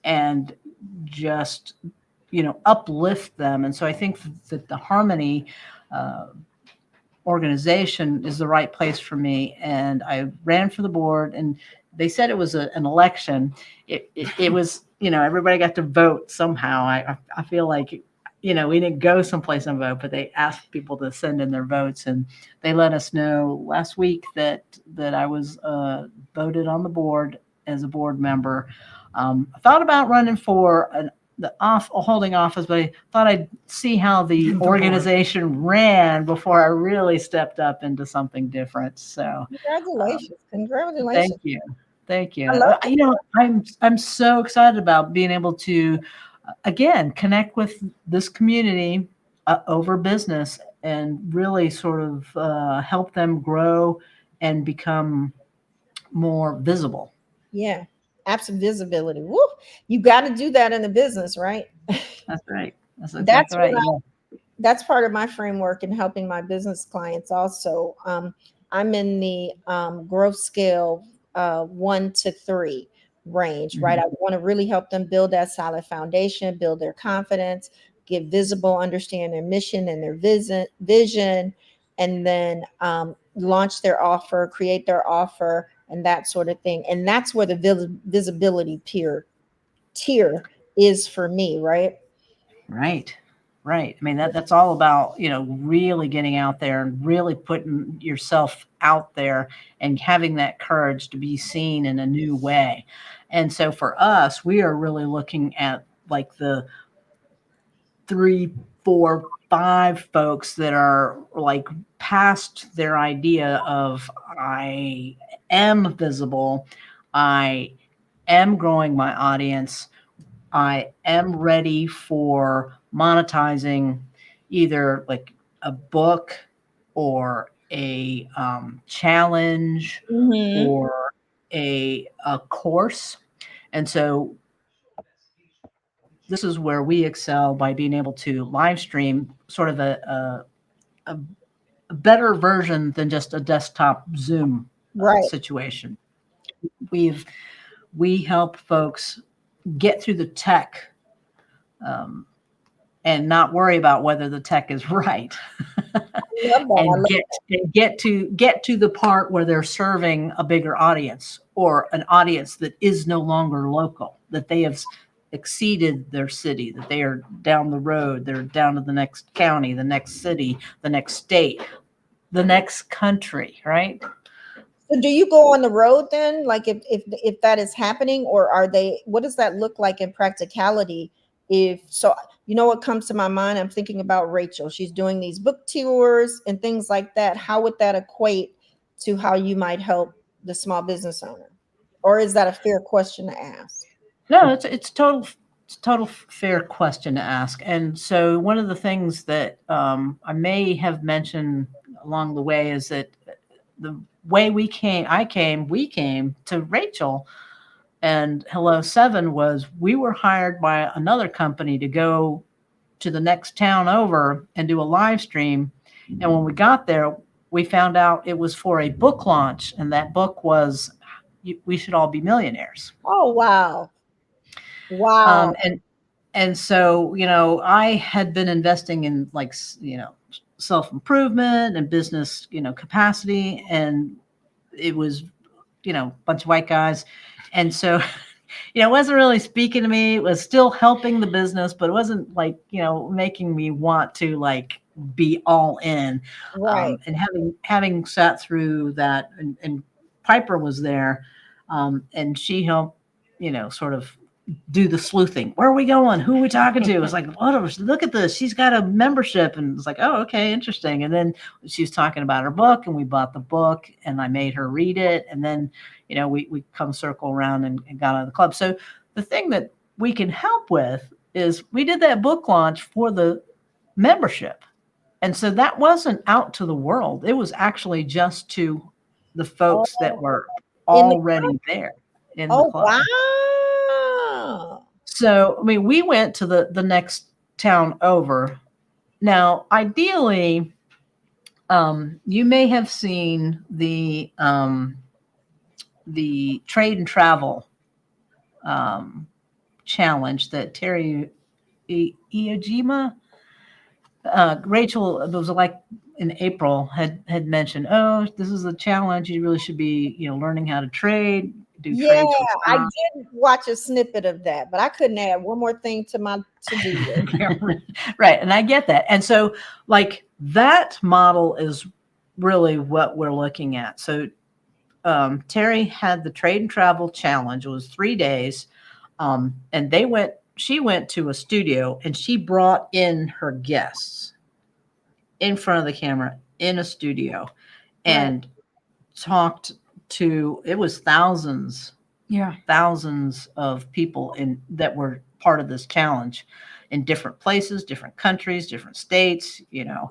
and just, uplift them. And so I think that the Harmony organization is the right place for me. And I ran for the board, and they said it was an election. It was, everybody got to vote somehow. I feel like, we didn't go someplace and vote, but they asked people to send in their votes, and they let us know last week that I was voted on the board as a board member. I thought about running for holding office, but I thought I'd see how the organization ran before I really stepped up into something different. So Congratulations. Congratulations. thank you. Thank you. I love You know, I'm so excited about being able to, again, connect with this community over business and really sort of help them grow and become more visible. Yeah, absolute visibility. Woo! You got to do that in the business, right? That's right. That's That's exactly what right. I, Yeah. that's part of my framework in helping my business clients also. I'm in the growth scale 1 to 3 range, right? Mhm. I want to really help them build that solid foundation, build their confidence, get visible, understand their mission and their vision, and then launch their offer, create their offer, and that sort of thing. And that's where the visibility tier is for me, right? Right. Right. I mean, that's all about, really getting out there and really putting yourself out there and having that courage to be seen in a new way. And so for us, we are really looking at like the 3, 4, 5 folks that are like past their idea of I am visible, I am growing my audience, I am ready for monetizing either like a book or a challenge Hmm. or a course. And so this is where we excel by being able to live stream sort of a better version than just a desktop Zoom Right. situation. We've we help folks get through the tech um, and not worry about whether the tech is right, Love that. I and love get to the part where they're serving a bigger audience or an audience that is no longer local, that they have exceeded their city, that they are down the road, they're down to the next county, the next city, the next state, the next country, right? So do you go on the road then? Like if that is happening, or are they? What does that look like in practicality? If so, you know what comes to my mind? I'm thinking about Rachel. She's doing these book tours and things like that. How would that equate to how you might help the small business owner? Or is that a fair question to ask? No, it's total fair question to ask. And so one of the things that I may have mentioned along the way is that the way we came to Rachel and Hello Seven was we were hired by another company to go to the next town over and do a live stream. And when we got there, we found out it was for a book launch, and that book was We Should All Be Millionaires. Oh wow. Wow. And so, I had been investing in like, self-improvement and business, capacity. And it was, a bunch of white guys. And so, it wasn't really speaking to me. It was still helping the business, but it wasn't like, making me want to like be all in. Right. And having sat through that and Piper was there, and she helped, sort of do the sleuthing. Where are we going? Who are we talking to? It's like, what? Look at this. She's got a membership. And it's like, oh, okay, interesting. And then she was talking about her book, and we bought the book, and I made her read it. And then, we come circle around and got out of the club. So the thing that we can help with is we did that book launch for the membership. And so that wasn't out to the world. It was actually just to the folks that Oh, were in the already there in the oh club. wow. So, I mean, we went to the next town over. Now, ideally, you may have seen the trade and travel challenge that Terry Iajima, Rachel, it was like in April, had mentioned, oh, this is a challenge. You really should be, learning how to trade, do Yeah, trades for I fun. did watch a snippet of that, but I couldn't add one more thing to my to-do list. Right. And I get that. And so like that model is really what we're looking at. So Terry had the trade and travel challenge. It was 3 days. And she went to a studio and she brought in her guests in front of the camera in a studio Right. and talked to, it was thousands Yeah. thousands of people that were part of this challenge in different places, different countries, different states, Yeah.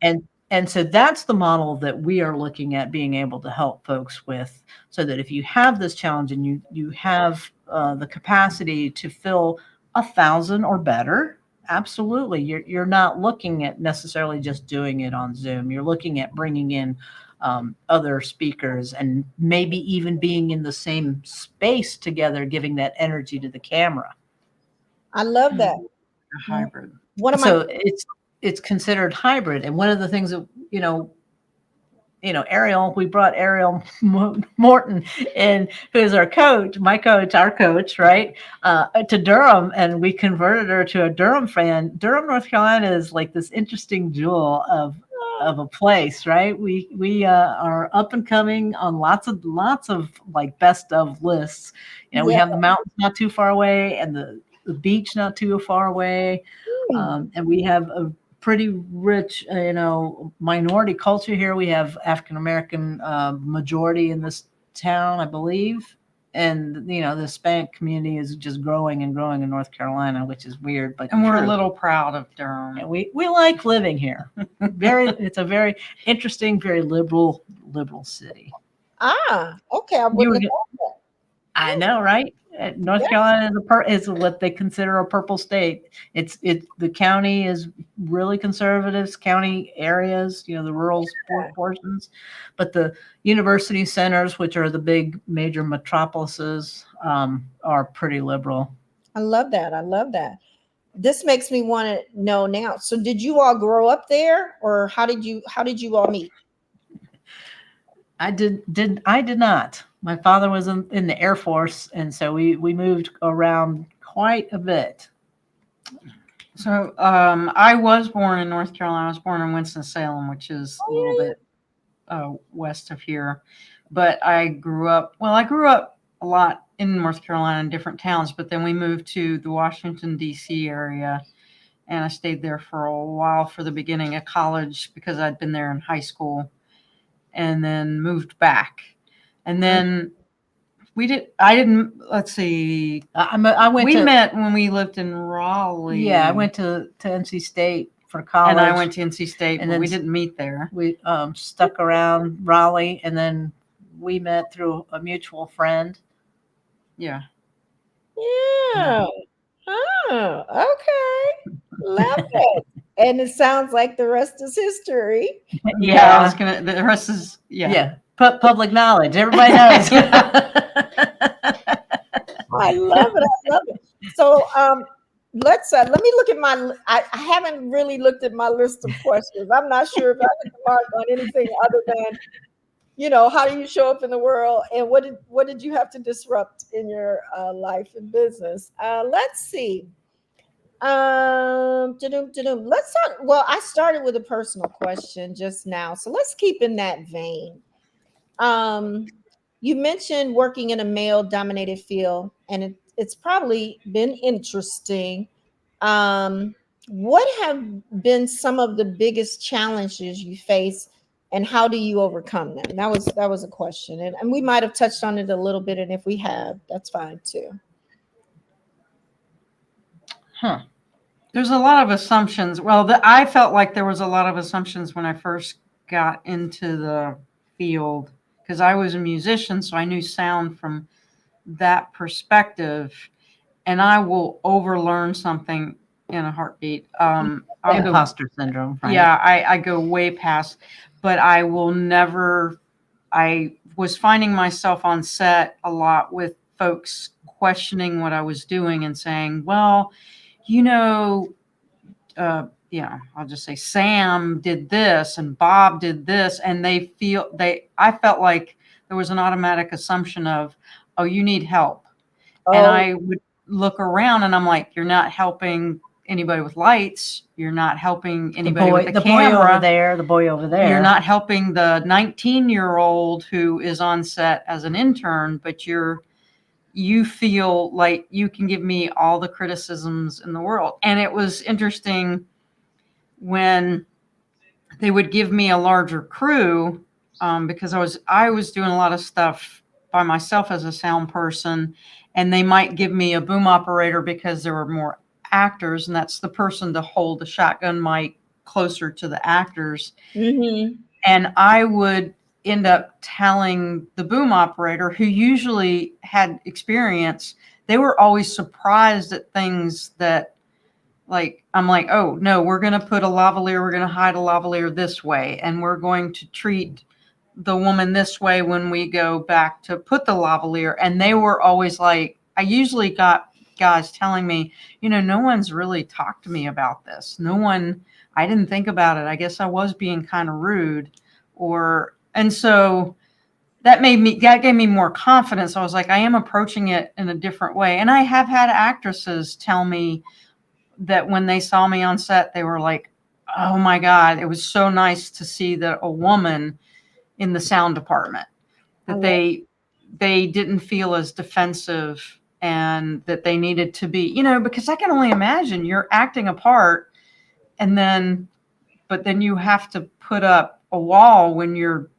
and so that's the model that we are looking at being able to help folks with, so that if you have this challenge and you have the capacity to fill 1,000 or better, absolutely, you're not looking at necessarily just doing it on Zoom. You're looking at bringing in other speakers and maybe even being in the same space together, giving that energy to the camera. I love that. A hybrid. One of my So it's considered hybrid. And one of the things that, Ariel, we brought Ariel Morton in, who is our coach, our coach, right, to Durham, and we converted her to a Durham fan. Durham, North Carolina is like this interesting jewel of a place, right? We are up and coming on lots of like best of lists. We Yeah. have the mountains not too far away, and the beach not too far away, and we have a pretty rich, minority culture here. We have African American majority in this town, I believe, and the Hispanic community is just growing and growing in North Carolina, which is weird, but And we're true. a little proud of Durham. And we like living here. It's a very interesting, very liberal city. Okay. I wouldn't have thought that. I know, right? North Carolina is what they consider a purple state. The county is really conservative, county areas, the rural portions, but the university centers, which are the big major metropolises, are pretty liberal. I love that. I love that. This makes me want to know now. So did you all grow up there, or how did you all meet? I did not. My father was in the Air Force, and so we moved around quite a bit. So I was born in North Carolina. I was born in Winston-Salem, which is a little bit west of here. But I grew up a lot in North Carolina in different towns, but then we moved to the Washington, D.C. area, and I stayed there for a while for the beginning of college because I'd been there in high school, and then moved back. And then let's see. We met when we lived in Raleigh. Yeah, I went to NC State for college. And I went to NC State, and but we didn't meet there. We stuck around Raleigh, and then we met through a mutual friend. Yeah. Yeah. Oh, okay. Love it. And it sounds like the rest is history. Yeah, the rest is, public knowledge. Everybody knows. I love it. I love it. So let me look at I haven't really looked at my list of questions. I'm not sure if I hit the mark on anything other than, how do you show up in the world, and what did you have to disrupt in your life and business? Let's see. Let's start. Well, I started with a personal question just now, so let's keep in that vein. You mentioned working in a male-dominated field, and it's probably been interesting. What have been some of the biggest challenges you face, and how do you overcome them? That was a question, and we might have touched on it a little bit, and if we have, that's fine too. There's a lot of assumptions. Well, I felt like there was a lot of assumptions when I first got into the field, because I was a musician, so I knew sound from that perspective, and I will overlearn something in a heartbeat. Imposter syndrome. Right? Yeah, I go way past, but I will never. I was finding myself on set a lot with folks questioning what I was doing and saying, well, I'll just say Sam did this and Bob did this, and I felt like there was an automatic assumption of, oh, you need help. And I would look around and I'm like, you're not helping anybody with lights. You're not helping anybody with the camera. The boy over there. You're not helping the 19-year-old who is on set as an intern, but you feel like you can give me all the criticisms in the world. And it was interesting when they would give me a larger crew, because I was doing a lot of stuff by myself as a sound person, and they might give me a boom operator because there were more actors, and that's the person to hold the shotgun mic closer to the actors. Mm-hmm. And I would end up telling the boom operator, who usually had experience, they were always surprised at things that, like, I'm like, oh no, we're going to put a lavalier, we're going to hide a lavalier this way, and we're going to treat the woman this way when we go back to put the lavalier. And they were always like, I usually got guys telling me, no one's really talked to me about this. I didn't think about it. I guess I was being kind of rude, and so that gave me more confidence. I was like, I am approaching it in a different way. And I have had actresses tell me that when they saw me on set, they were like, oh my God, it was so nice to see that a woman in the sound department, that they didn't feel as defensive, and that they needed to be, because I can only imagine you're acting a part, but then you have to put up a wall when you're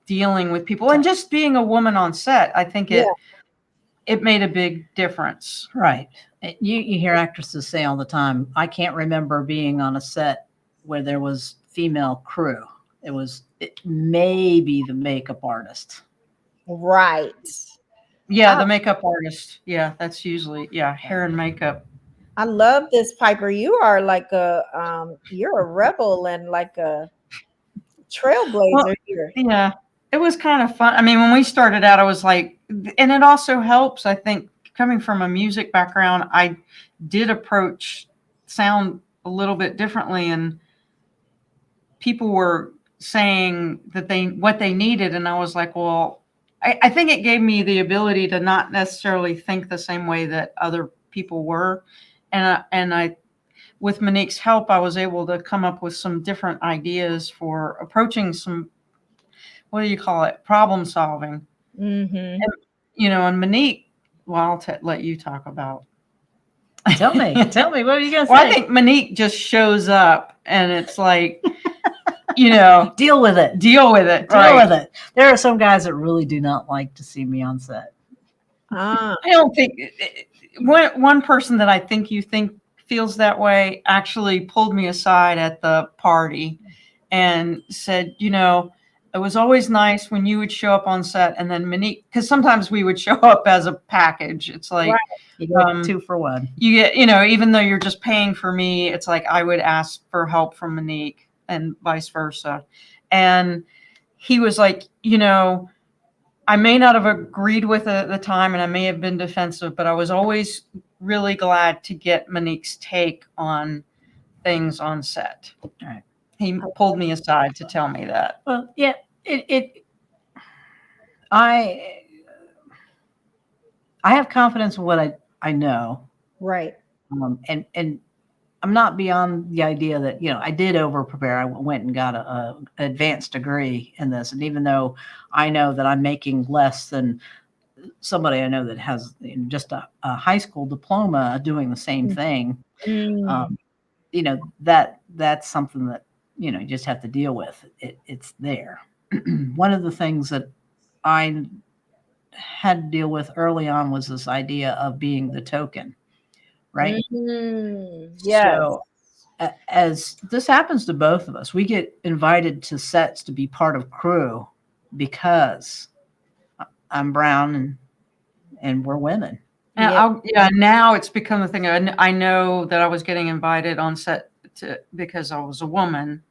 dealing with people. And just being a woman on set, I think it made a big difference. Right. You hear actresses say all the time, I can't remember being on a set where there was female crew. It maybe the makeup artist. Right. Yeah, the makeup artist. Yeah, that's usually, hair and makeup. I love this, Piper. You are like you're a rebel and like a trailblazer here. Yeah, it was kind of fun. I mean, when we started out, I was like, and it also helps, I think, coming from a music background, I did approach sound a little bit differently, and people were saying that what they needed, and I was like, well, I think it gave me the ability to not necessarily think the same way that other people were, and I with Monique's help, I was able to come up with some different ideas for approaching some, what do you call it, problem solving. Mm-hmm. And Monique, well, I'll let you talk about. Tell me, what are you going to say? Well, I think Monique just shows up, and it's like, deal with it. Deal with it. Deal with it. There are some guys that really do not like to see me on set. I don't think one person that I think feels that way actually pulled me aside at the party and said, it was always nice when you would show up on set, and then Monique, because sometimes we would show up as a package. It's like, right. You get 2 for 1. You get, even though you're just paying for me, it's like I would ask for help from Monique and vice versa. And he was like, I may not have agreed with it at the time, and I may have been defensive, but I was always really glad to get Monique's take on things on set. All right. He pulled me aside to tell me that. Well, yeah, I have confidence in what I know. Right. And I'm not beyond the idea that, I did over prepare. I went and got an advanced degree in this. And even though I know that I'm making less than somebody I know that has just a high school diploma doing the same thing, that's something that, you just have to deal with. It's there. One of the things that I had to deal with early on was this idea of being the token, right? Yes. So as this happens to both of us, we get invited to sets to be part of crew because I'm brown and we're women. Now it's become a thing. I know that I was getting invited on set because I was a woman.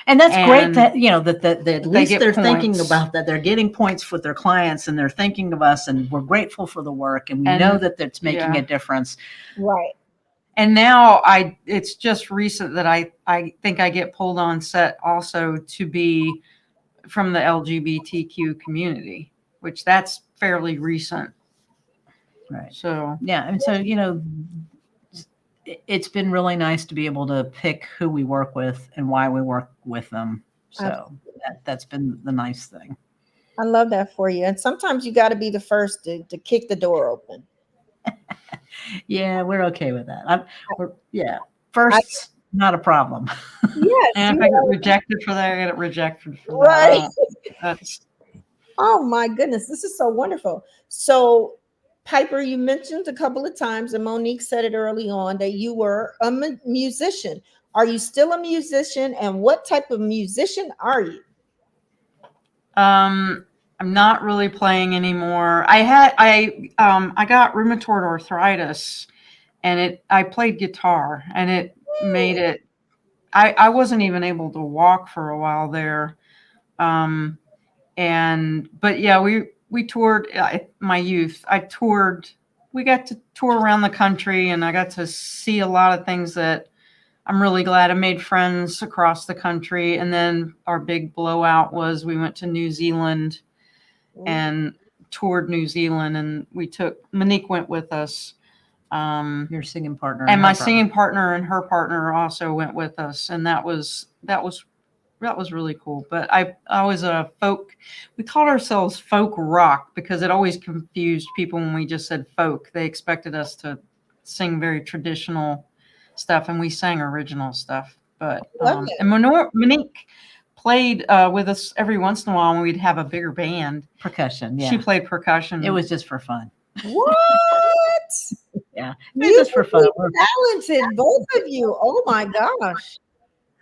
And that's great that, that at least they're points. thinking about that. They're getting points with their clients, and they're thinking of us, and we're grateful for the work, and we know that that's making a difference. Right. And now it's just recent that I think I get pulled on set also to be from the LGBTQ community, which that's fairly recent. Right. So, yeah. And so, it's been really nice to be able to pick who we work with and why we work with them. So that's been the nice thing. I love that for you. And sometimes you got to be the first to kick the door open. Yeah, we're okay with that. First, not a problem. Yes. and if I get rejected for that, I get it rejected for right. that. Oh my goodness, this is so wonderful. So, Piper, you mentioned a couple of times, and Monique said it early on, that you were a musician. Are you still a musician? And what type of musician are you? I'm not really playing anymore. I got rheumatoid arthritis, and I played guitar, and it made it. I wasn't even able to walk for a while there. But yeah, we toured my youth. I toured. We got to tour around the country, and I got to see a lot of things that I'm really glad. I made friends across the country. And then our big blowout was we went to New Zealand and toured New Zealand, and Monique went with us. Your singing partner. And my singing partner and her partner also went with us. And that was really cool. But I was a folk. We called ourselves folk rock because it always confused people when we just said folk. They expected us to sing very traditional stuff, and we sang original stuff. But and Monique played with us every once in a while when we'd have a bigger band. Percussion, yeah. She played percussion. It was just for fun. What? Yeah, it was just for fun. Talented, both of you. Oh my gosh.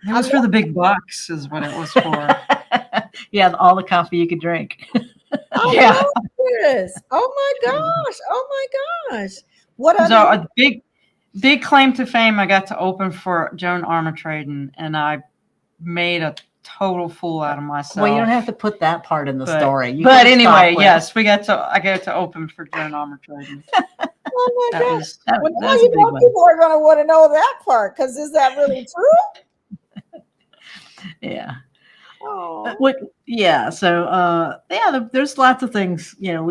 It was for the big bucks, is what it was for. Yeah, all the coffee you could drink. I love this. Oh my gosh. Oh my gosh. What So other? a big claim to fame, I got to open for Joan Armatrading, and I made a total fool out of myself. Well, you don't have to put that part in the story. But anyway, yes, I got to open for Joan Armatrading. Oh my gosh. Well, now that's you know people are going to want to know that part, because is that really true? Yeah. Oh. Yeah. So, there's lots of things. You know,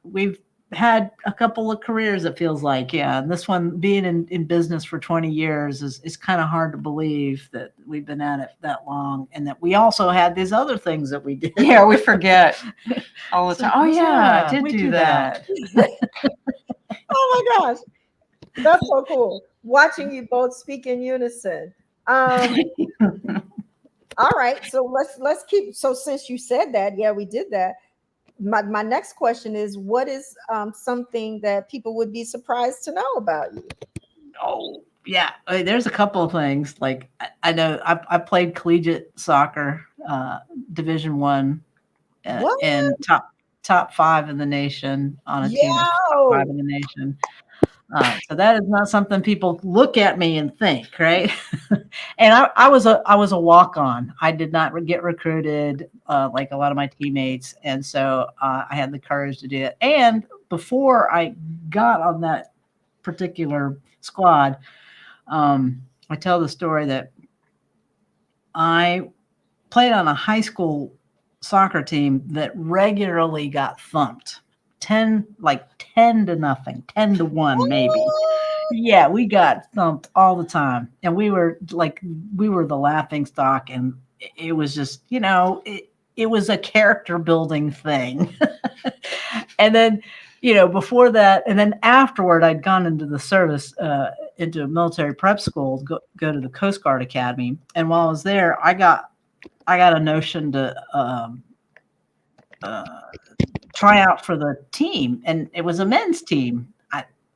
we've had a couple of careers. It feels like, yeah. And this one, being in business for 20 years, is kind of hard to believe that we've been at it that long, and that we also had these other things that we did. Yeah, we forget all the time. Oh yeah, I did do that. Oh my gosh, that's so cool. Watching you both speak in unison. All right, so let's keep. So since you said that, yeah, we did that. My next question is, what is something that people would be surprised to know about you? Oh, yeah. I mean, there's a couple of things. Like I know I played collegiate soccer, Division I, and top 5 in the nation on a team of top 5 in the nation. So that is not something people look at me and think, right? And I was a walk-on. I did not get recruited like a lot of my teammates, and so I had the courage to do it. And before I got on that particular squad, I tell the story that I played on a high school soccer team that regularly got thumped. 10 to nothing, 10 to 1 maybe. Yeah, we got thumped all the time, and we were the laughing stock, and it was just, it was a character building thing. And then, before that, and then afterward, I'd gone into the service, into a military prep school, go to the Coast Guard Academy, and while I was there, I got a notion to try out for the team, and it was a men's team.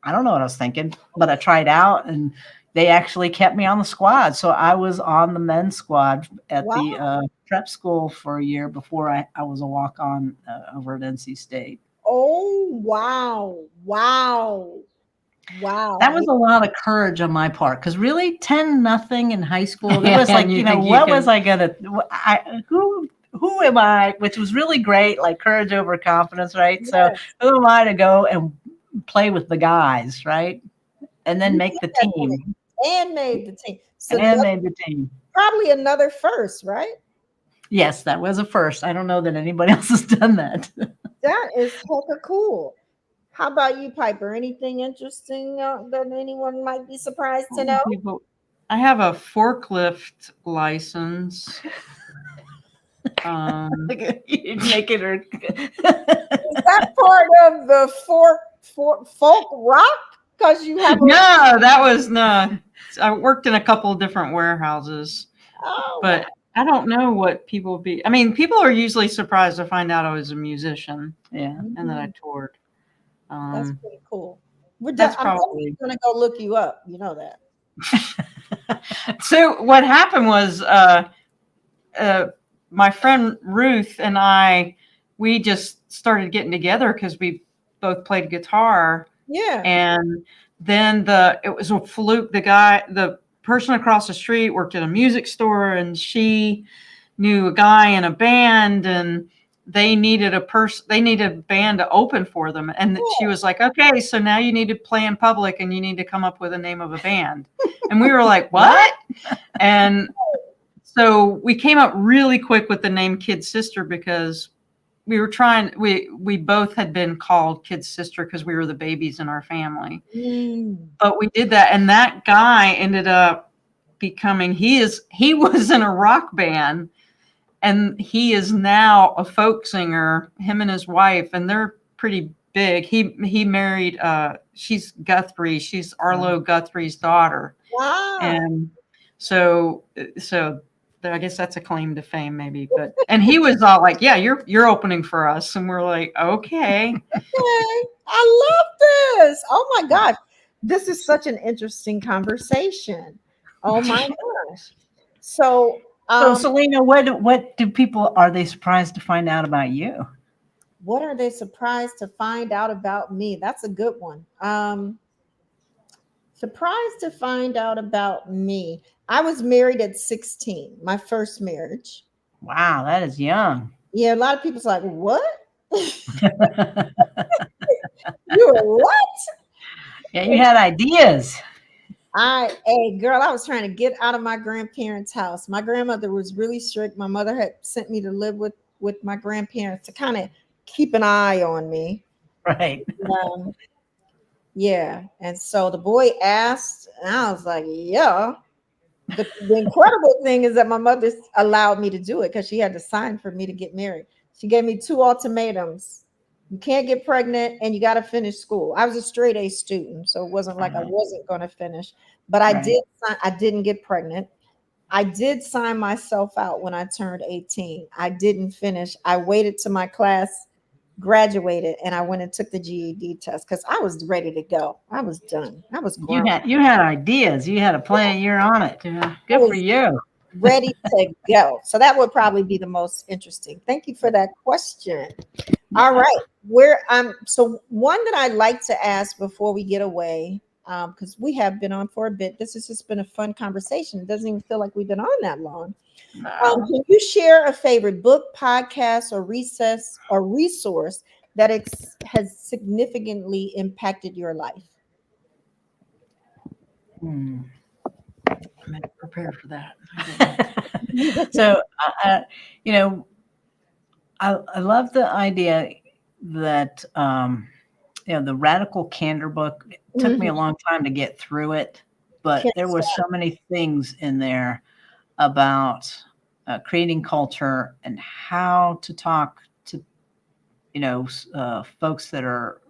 I don't know what I was thinking, but I tried out, and they actually kept me on the squad. So I was on the men's squad at the prep school for a year before I was a walk-on over at NC State. Oh, wow. That was a lot of courage on my part, because really 10-0 in high school, it was like, what was I gonna, who am I? Which was really great, like courage over confidence, right? Yes. So who am I to go and play with the guys, right? And then make the team. And made the team. So made the team. Probably another first, right? Yes, that was a first. I don't know that anybody else has done that. That is hecka cool. How about you, Piper? Anything interesting that anyone might be surprised to know? I have a forklift license. Making her. Is that part of the folk rock? Because you have no, that was not. I worked in a couple of different warehouses, but I don't know what people would be. I mean, people are usually surprised to find out I was a musician Yeah. and that I toured. That's pretty cool. That's I'm definitely probably. gonna go look you up. You know that. So what happened was, uh, my friend Ruth and I, we just started getting together because we both played guitar. Yeah. And then it was a fluke. The person across the street worked at a music store, and she knew a guy in a band, and they needed a band to open for them. And she was like, okay, so now you need to play in public and you need to come up with a name of a band. And we were like, what? And so we came up really quick with the name Kid Sister because we both had been called Kid Sister because we were the babies in our family. But we did that, and that guy ended up becoming he was in a rock band, and he is now a folk singer, him and his wife, and they're pretty big. He married she's Guthrie, she's Arlo Guthrie's daughter. Wow. And so I guess that's a claim to fame, maybe. But and he was all like, "Yeah, you're opening for us," and we're like, "Okay." Okay. I love this. Oh my gosh. This is such an interesting conversation. Oh my gosh. So, So Selena, what do people, are they surprised to find out about you? what are they surprised to find out about me? That's a good one. Surprised to find out about me. I was married at 16, my first marriage. Wow, that is young. Yeah, a lot of people's like, what? You were what? Yeah, you had ideas. Hey girl, I was trying to get out of my grandparents' house. My grandmother was really strict. My mother had sent me to live with my grandparents to kind of keep an eye on me. Right. Um, yeah, and so the boy asked, and I was like, yeah. The incredible thing is that my mother allowed me to do it because she had to sign for me to get married. She gave me two ultimatums. You can't get pregnant and you got to finish school. I was a straight A student, so it wasn't like I wasn't going to finish, but I Right. did I didn't get pregnant. I did sign myself out when I turned 18. I didn't finish. I waited till my class graduated and I went and took the GED test because I was ready to go. I was done. I was grown. You had ideas. You had a plan. You're on it. Yeah. I Good for was you. ready to go. So that would probably be the most interesting. Thank you for that question. All right. So one that I'd like to ask before we get away, because we have been on for a bit. This has just been a fun conversation. It doesn't even feel like we've been on that long. Can you share a favorite book, podcast, or resource that has significantly impacted your life? I'm gonna prepare for that. So, you know, I love the idea that, the Radical Candor book, it took me a long time to get through it, but there were so many things in there about creating culture and how to talk to, folks that are,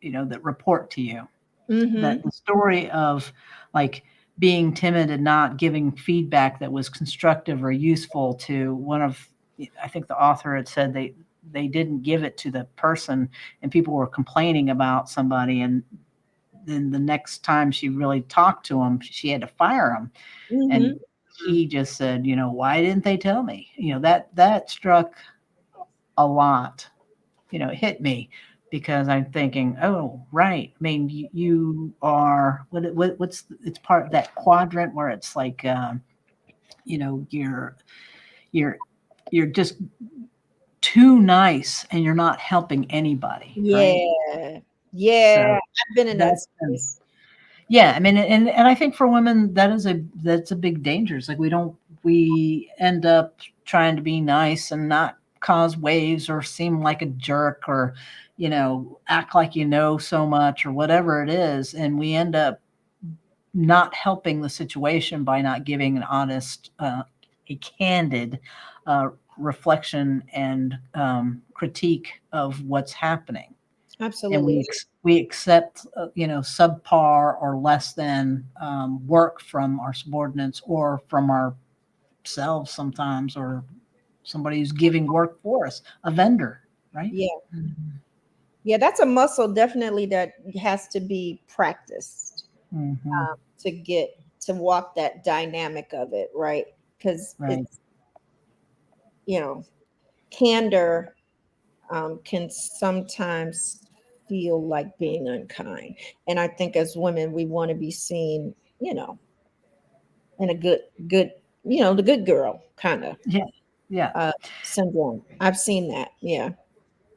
that report to you. That the story of like being timid and not giving feedback that was constructive or useful to I think the author had said they didn't give it to the person and people were complaining about somebody, and then the next time she really talked to him, she had to fire him. And he just said, why didn't they tell me? That struck a lot. It hit me because I'm thinking, oh, right. I mean, you are it's part of that quadrant where it's like, you're just too nice and you're not helping anybody. Right? Yeah. So I've been in that space. Yeah, I mean, and I think for women that's a big danger. It's like we end up trying to be nice and not cause waves or seem like a jerk or act like so much or whatever it is, and we end up not helping the situation by not giving an honest, a candid reflection and critique of what's happening. Absolutely. And we accept subpar or less than work from our subordinates or from our ourselves sometimes, or somebody who's giving work for us, a vendor, right? Yeah. Yeah, that's a muscle definitely that has to be practiced Mm-hmm. to get to walk that dynamic of it, right? Because Right. it's, candor can sometimes feel like being unkind. And I think as women, we want to be seen, in a good, the good girl kind of Yeah. Yeah. syndrome. I've seen that. Yeah.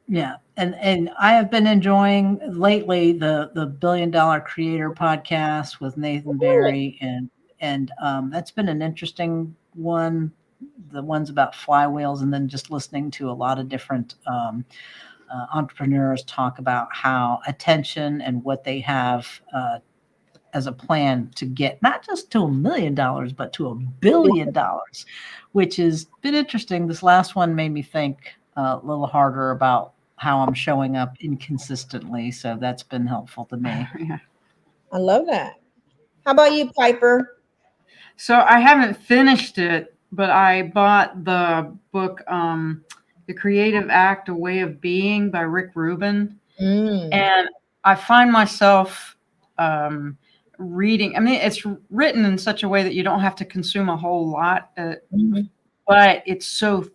Yeah. And I have been enjoying lately the $1 Billion Creator podcast with Nathan Barry, and that's been an interesting one. The ones about flywheels, and then just listening to a lot of different entrepreneurs talk about how attention and what they have as a plan to get not just to $1 million, but to $1 billion, which has been interesting. This last one made me think a little harder about how I'm showing up inconsistently. So that's been helpful to me. Yeah. I love that. How about you, Piper? So I haven't finished it, but I bought the book, The Creative Act, A Way of Being by Rick Rubin. And I find myself reading. I mean, it's written in such a way that you don't have to consume a whole lot, but it's so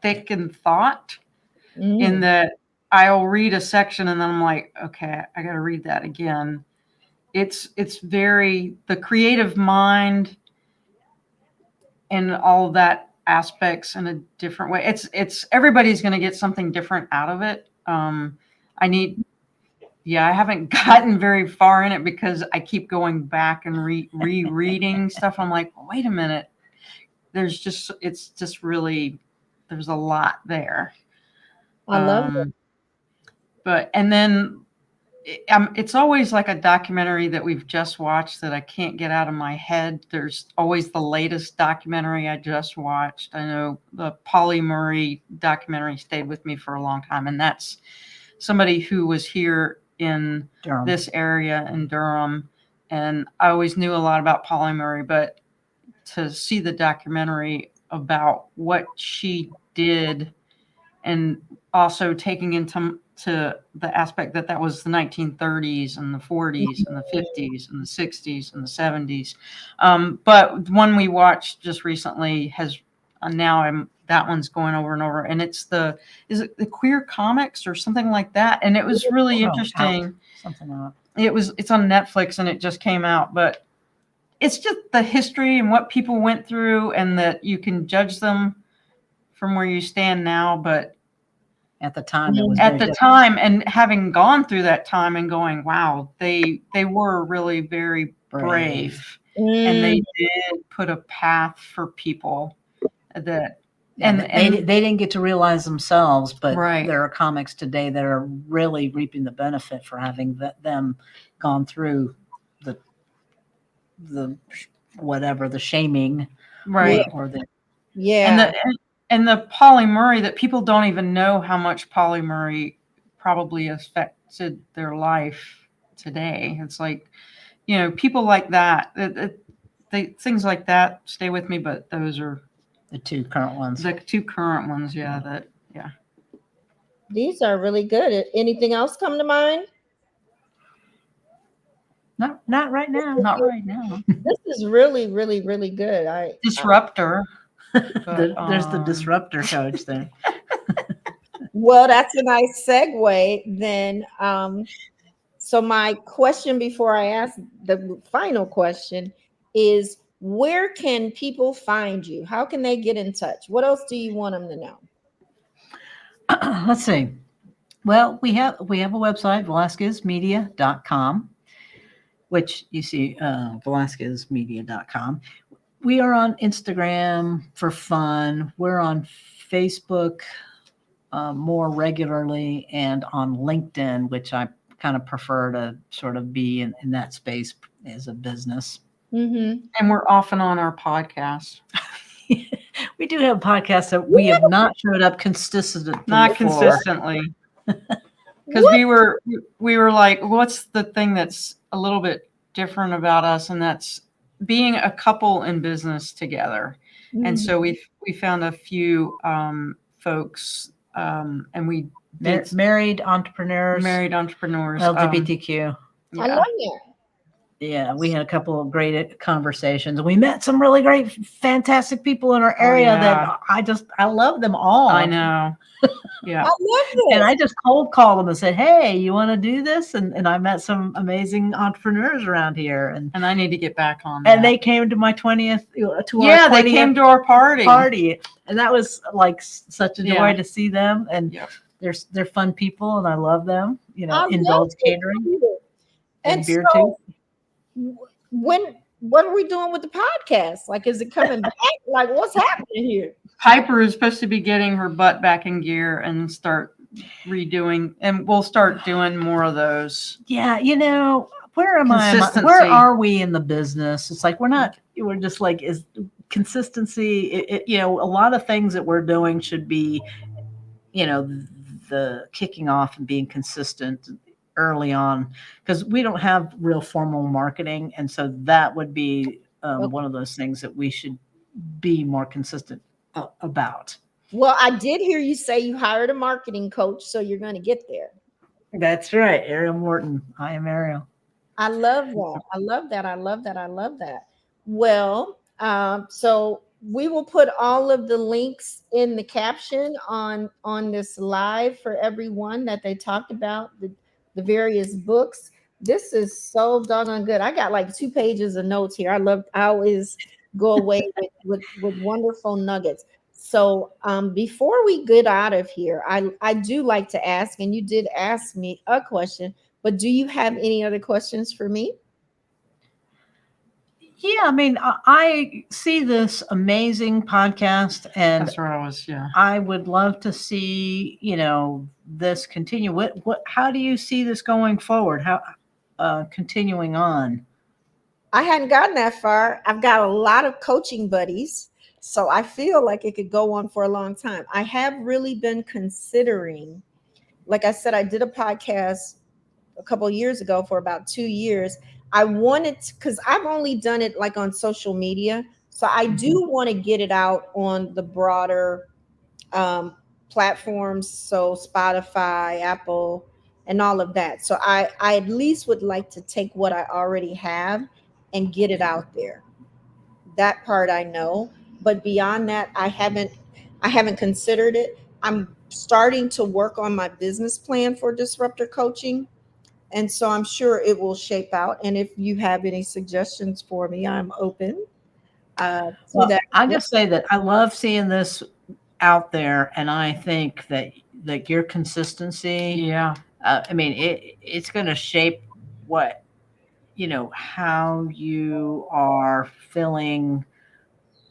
thick in thought in that I'll read a section and then I'm like, okay, I got to read that again. It's very the creative mind and all of that aspects in a different way. It's everybody's going to get something different out of it. I haven't gotten very far in it because I keep going back and rereading stuff. I'm like, wait a minute. There's a lot there. I love it. But, and then it's always like a documentary that we've just watched that I can't get out of my head. There's always the latest documentary I just watched. I know the Pauli Murray documentary stayed with me for a long time, and that's somebody who was here in Durham. This area in Durham, and I always knew a lot about Pauli Murray, but to see the documentary about what she did, and also taking into the aspect that was the 1930s and the 40s and the 50s and the 60s and the 70s. But one we watched just recently has that one's going over and over, and is it the Queer Comics or something like that? And it was really interesting. Something like that. It's on Netflix and it just came out, but it's just the history and what people went through, and that you can judge them from where you stand now, but at the time, it was at the time, and having gone through that time and going, wow, they were really very brave. And they did put a path for people that, and they didn't get to realize themselves, but right. There are comics today that are really reaping the benefit for having them gone through the whatever, the shaming, right, or the and the Pauli Murray, that people don't even know how much Pauli Murray probably affected their life today. It's like, people like that, things like that stay with me, but those are the two current ones. Yeah. These are really good. Anything else come to mind? Not right now. Not right now. This is really, really, really good. Disruptor. There's the disruptor coach there. Well, that's a nice segue then. So my question before I ask the final question is, where can people find you? How can they get in touch? What else do you want them to know? Let's see. Well, we have a website, VelásquezMedia.com, which you see, VelásquezMedia.com. We are on Instagram for fun. We're on Facebook more regularly, and on LinkedIn, which I kind of prefer to sort of be in that space as a business. Mm-hmm. And we're often on our podcast. We do have podcasts that we have not showed up consistently. Not consistently. Because we were like, what's the thing that's a little bit different about us? And that's being a couple in business together. And so we found a few folks, and we did married entrepreneurs, LGBTQ. I love that. Yeah, we had a couple of great conversations. We met some really great, fantastic people in our area that I love them all. I know. Yeah. I love this. And I just cold called them and said, hey, you want to do this? And I met some amazing entrepreneurs around here. And I need to get back on that. And they came to my 20th, they came to our party. And that was like such a joy to see them. And they're fun people and I love them, indulge catering and beer too. What are we doing with the podcast? Like, is it coming back? Like, what's happening here? Piper is supposed to be getting her butt back in gear and start redoing, and we'll start doing more of those. Yeah, where am I? Where are we in the business? It's like we're just like, is consistency. A lot of things that we're doing should be, the kicking off and being consistent early on, because we don't have real formal marketing, and so that would be one of those things that we should be more consistent about. Well, I did hear you say you hired a marketing coach, so you're going to get there. That's right, Ariel Morton. I am Ariel. I love that. I love that. I love that. I love that. Well, so we will put all of the links in the caption on this live for everyone that they talked about, the various books. This is so doggone good. I got like 2 pages of notes here. I always go away with wonderful nuggets. So before we get out of here, I do like to ask, and you did ask me a question, but do you have any other questions for me? Yeah, I mean, I see this amazing podcast, and that's where I was. Yeah, I would love to see, this continue. How do you see this going forward? How continuing on? I hadn't gotten that far. I've got a lot of coaching buddies, so I feel like it could go on for a long time. I have really been considering, like I said, I did a podcast a couple of years ago for about 2 years. I wanted to, because I've only done it like on social media. So I do want to get it out on the broader platforms. So Spotify, Apple, and all of that. So I at least would like to take what I already have and get it out there. That part I know. But beyond that, I haven't considered it. I'm starting to work on my business plan for disruptor coaching. And so I'm sure it will shape out. And if you have any suggestions for me, I'm open to that. I just say that I love seeing this out there. And I think that your consistency, I mean, it's going to shape what, how you are feeling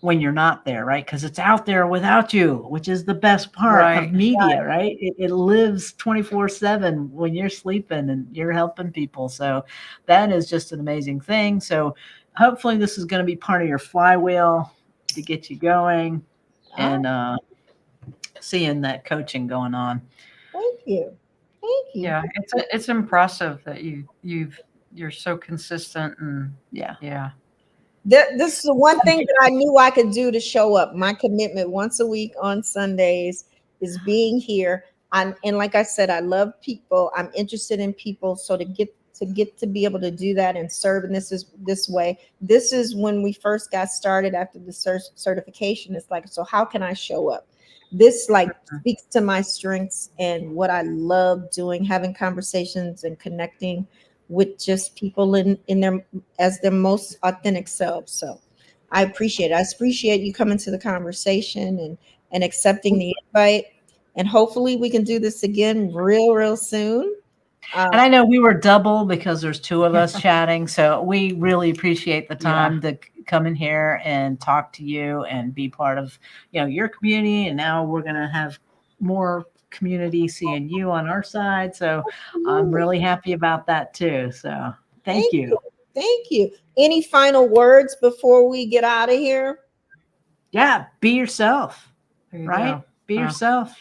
when you're not there, right? Because it's out there without you, which is the best part of media, right? It lives 24/7 when you're sleeping and you're helping people. So that is just an amazing thing. So hopefully this is going to be part of your flywheel to get you going and seeing that coaching going on. Thank you. Yeah, it's impressive that you're so consistent and yeah. This is the one thing that I knew I could do to show up. My commitment once a week on Sundays is being here. And like I said, I love people. I'm interested in people. So to get to be able to do that and serve in this way. This is when we first got started after the certification. It's like, so how can I show up? This speaks to my strengths and what I love doing, having conversations and connecting with just people in their most authentic selves. So I appreciate it. I appreciate you coming to the conversation and accepting the invite. And hopefully we can do this again real soon. And I know we were double because there's 2 of us chatting. So we really appreciate the time to come in here and talk to you and be part of, your community. And now we're going to have more community seeing you on our side. So I'm really happy about that too. So thank you. Thank you. Any final words before we get out of here? Yeah. Be yourself, right? Go. Be yourself.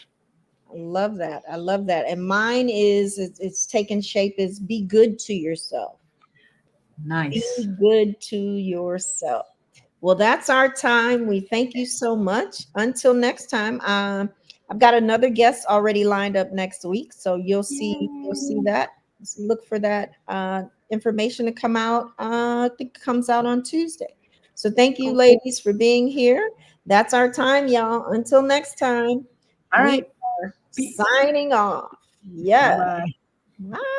I love that. I love that. And mine it's taken shape is be good to yourself. Nice. Be good to yourself. Well, that's our time. We thank you so much. Until next time, I've got another guest already lined up next week, so you'll see that. Look for that information to come out. I think it comes out on Tuesday. So thank you, Cool. ladies, for being here. That's our time, y'all. Until next time, All we right. are signing off. Yeah. Bye-bye. Bye.